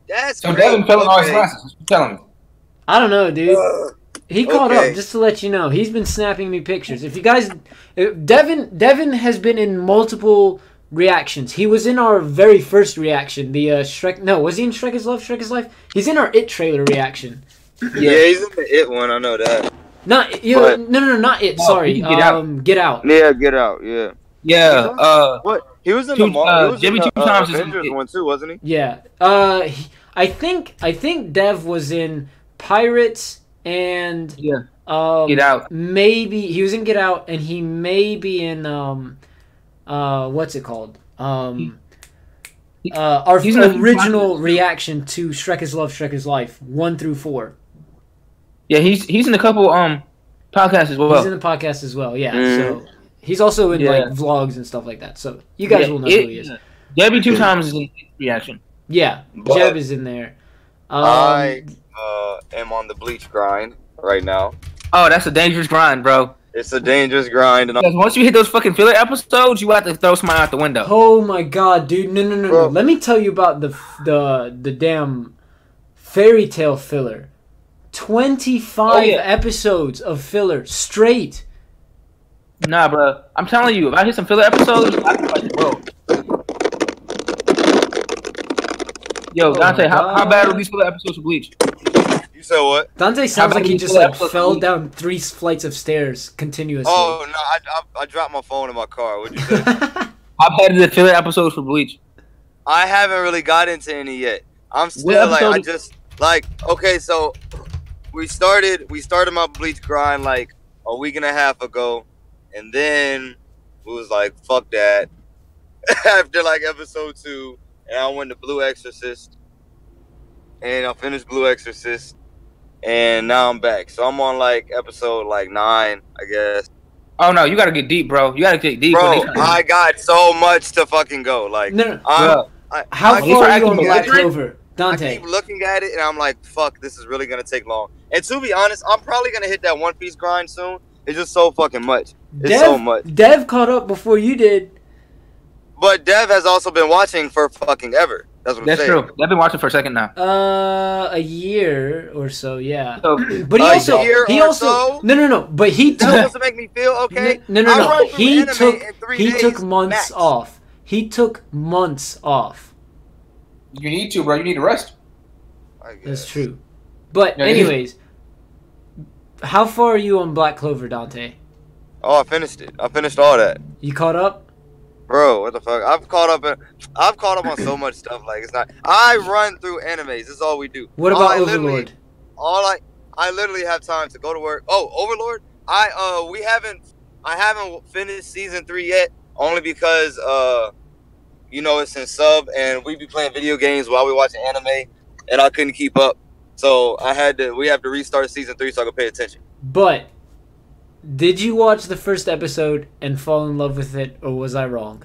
That's So crazy. Devin fell in all his Okay. classes. What you telling me? I don't know, dude. He caught okay. up, just to let you know. He's been snapping me pictures. If you guys... Devin has been in multiple reactions. He was in our very first reaction. The Shrek... No, was he in Shrek is Love, Shrek is Life? He's in our It trailer reaction. Yeah, he's in the It one. I know that. Not... But- No, not It. No, Sorry. Get Out. Get Out. Yeah, Get Out. Yeah. Yeah, What? He was in Two- the he was in Jimmy the, Two Times is in Avengers It. one too, wasn't he? Yeah. I think Dev was in Pirates and... yeah. Get Out. Maybe... He was in Get Out, and he may be in... what's it called? Our He's in the original reaction to Shrek is Love, Shrek is Life, 1 through 4. Yeah, he's in a couple podcasts as well. He's in the podcast as well, yeah. Mm. So he's also in Yeah. vlogs and stuff like that. So you guys will know who he is. Debbie Two Times is in reaction. Yeah, But- Jeb is in there. I am on the Bleach grind right now. Oh, that's a dangerous grind, bro. It's a dangerous grind, and Because once you hit those fucking filler episodes, you have to throw somebody out the window. Oh my god, dude! No. Bro. Let me tell you about the damn Fairy Tale filler. 25 episodes of filler straight. Nah, bro. I'm telling you, if I hit some filler episodes, I can fight the world. Yo, Dante, how bad are these filler episodes of Bleach? You said what? Dante sounds like he just like fell down 3 flights of stairs continuously. Oh no, I dropped my phone in my car. What'd you say? How bad are the filler episodes for Bleach? I haven't really got into any yet. I'm still like I just like okay, so we started my Bleach grind like a week and a half ago, and then it was like fuck that. After like episode 2, and I went to Blue Exorcist, and I finished Blue Exorcist, and now I'm back. So I'm on like episode like 9, I guess. Oh no, you gotta get deep, bro. You gotta get deep, bro. I got so much to fucking go. Like, how far are you on Black Clover, Dante? I keep looking at it, and I'm like, fuck, this is really gonna take long. And to be honest, I'm probably gonna hit that One Piece grind soon. It's just so fucking much. It's so much. Dev caught up before you did. But Dev has also been watching for fucking ever. That's what I'm saying. That's true. I've been watching for a second now. A year or so, yeah. So, but he also no. But he took that was to make me feel okay. No. He took months off. He took months off. You need to, bro. You need to rest. That's true. But anyways, how far are you on Black Clover, Dante? Oh, I finished it. I finished all that. You caught up? Bro, what the fuck? I've caught up on so much stuff. Like it's not. I run through animes. This is all we do. What about Overlord? I literally have time to go to work. Oh, Overlord. I haven't finished season 3 yet. Only because it's in sub and we be playing video games while we watching anime, and I couldn't keep up. So we have to restart season 3 so I can pay attention. But did you watch the first episode and fall in love with it, or was I wrong?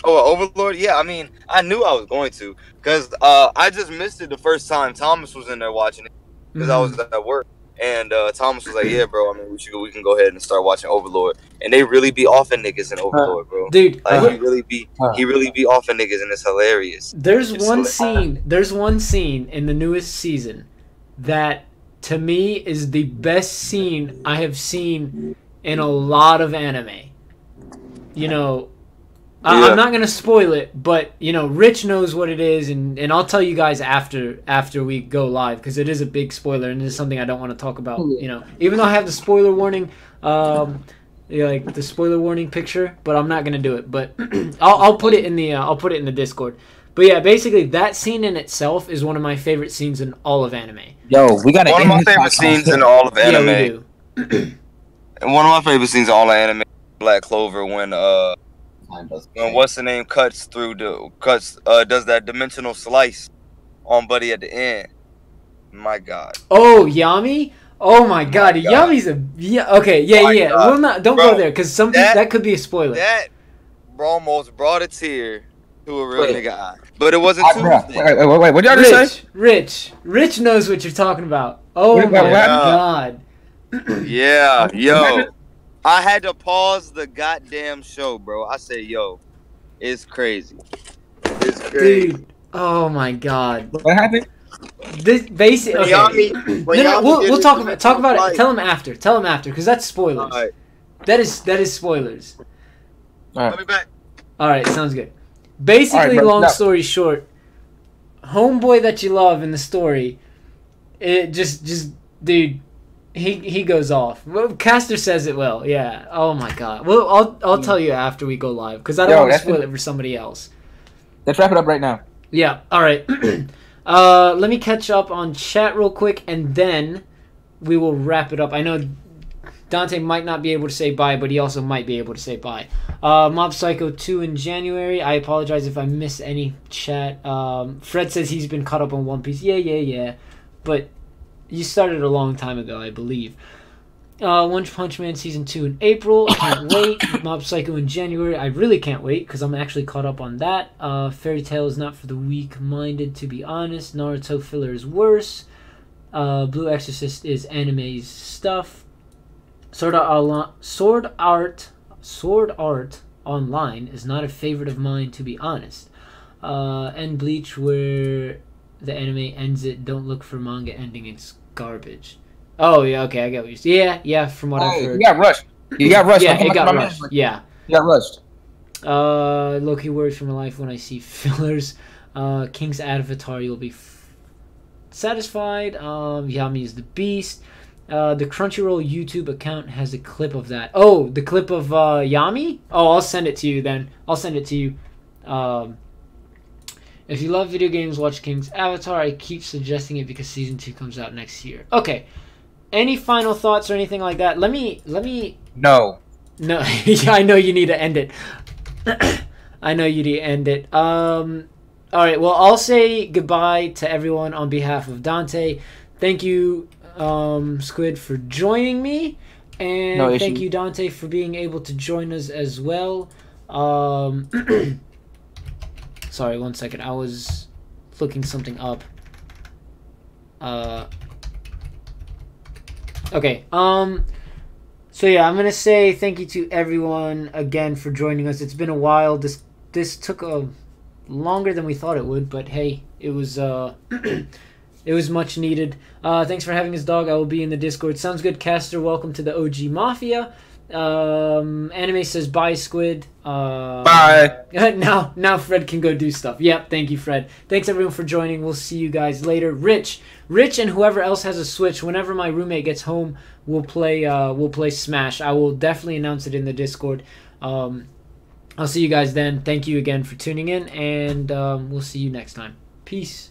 Oh, Overlord? Yeah, I mean, I knew I was going to, because I just missed it the first time Thomas was in there watching it, because I was at work, and Thomas was like, yeah, bro, I mean, we can go ahead and start watching Overlord, and they really be offing niggas in Overlord, bro. Dude. Like, he really be offing niggas, and it's hilarious. There's one scene in the newest season that, to me, is the best scene I have seen in a lot of anime. I'm not gonna spoil it, but Rich knows what it is, and I'll tell you guys after we go live, because it is a big spoiler and it's something I don't want to talk about. Even though I have the spoiler warning, like the spoiler warning picture, but I'm not gonna do it. But I'll put it in the Discord. But yeah, basically that scene in itself is one of my favorite scenes in all of anime. Yo, we got one of my favorite scenes in all of anime. Yeah, we do. And one of my favorite scenes in all of anime, Black Clover, when what's the name does that dimensional slice on Buddy at the end. My God. Oh, Yami. Oh my God, Yami's Well, don't go there, because that could be a spoiler. That almost brought a tear to a real nigga eye. But it wasn't Tuesday. Wait, what did y'all just say? Rich knows what you're talking about. Oh my God. Yeah, yo. I had to pause the goddamn show, bro. I said, yo, it's crazy. It's crazy. Dude, oh my God. What happened? This basically. We'll talk about it. Tell him after, because that's spoilers. Right. That is spoilers. I'll be back. All right, sounds good. Basically, long story short, homeboy that you love in the story, it just dude, he goes off. Well, Caster says it well. Yeah. Oh my God. Well, I'll tell you after we go live, because I don't want to spoil it for somebody else. Let's wrap it up right now. Yeah. All right. Let me catch up on chat real quick, and then we will wrap it up. I know Dante might not be able to say bye, but he also might be able to say bye. Mob Psycho 2 in January. I apologize if I miss any chat. Fred says he's been caught up on One Piece. Yeah. But you started a long time ago, I believe. One Punch Man Season 2 in April. I can't wait. Mob Psycho in January. I really can't wait, because I'm actually caught up on that. Fairy Tail is not for the weak-minded, to be honest. Naruto filler is worse. Blue Exorcist is anime's stuff. Sword Art Online is not a favorite of mine, to be honest. And Bleach, where the anime ends it, don't look for manga ending. It's garbage. Oh yeah, okay, I get what you're saying. Yeah, from what I've heard. You got rushed. You got rushed. Yeah, it got rushed. Yeah. You got rushed. Low-key words from life when I see fillers. King's Avatar, you'll be satisfied. Yami is the beast. The Crunchyroll YouTube account has a clip of that. Oh, the clip of Yami? Oh, I'll send it to you then. I'll send it to you. If you love video games, watch King's Avatar. I keep suggesting it because season 2 comes out next year. Okay. Any final thoughts or anything like that? Let me. No. No, yeah, I know you need to end it. I know you need to end it. All right. Well, I'll say goodbye to everyone on behalf of Dante. Thank you, Squid, for joining me, and thank you, Dante, for being able to join us as well. Sorry, 1 second. I was looking something up. Okay. So yeah, I'm gonna say thank you to everyone again for joining us. It's been a while. This took longer than we thought it would, but hey, it was it was much needed. Thanks for having us, dog. I will be in the Discord. Sounds good, Caster. Welcome to the OG Mafia. Anime says bye, Squid. Bye. Now Fred can go do stuff. Yep, thank you, Fred. Thanks everyone for joining. We'll see you guys later. Rich and whoever else has a Switch, whenever my roommate gets home, we'll play Smash. I will definitely announce it in the Discord. I'll see you guys then. Thank you again for tuning in, and we'll see you next time. Peace.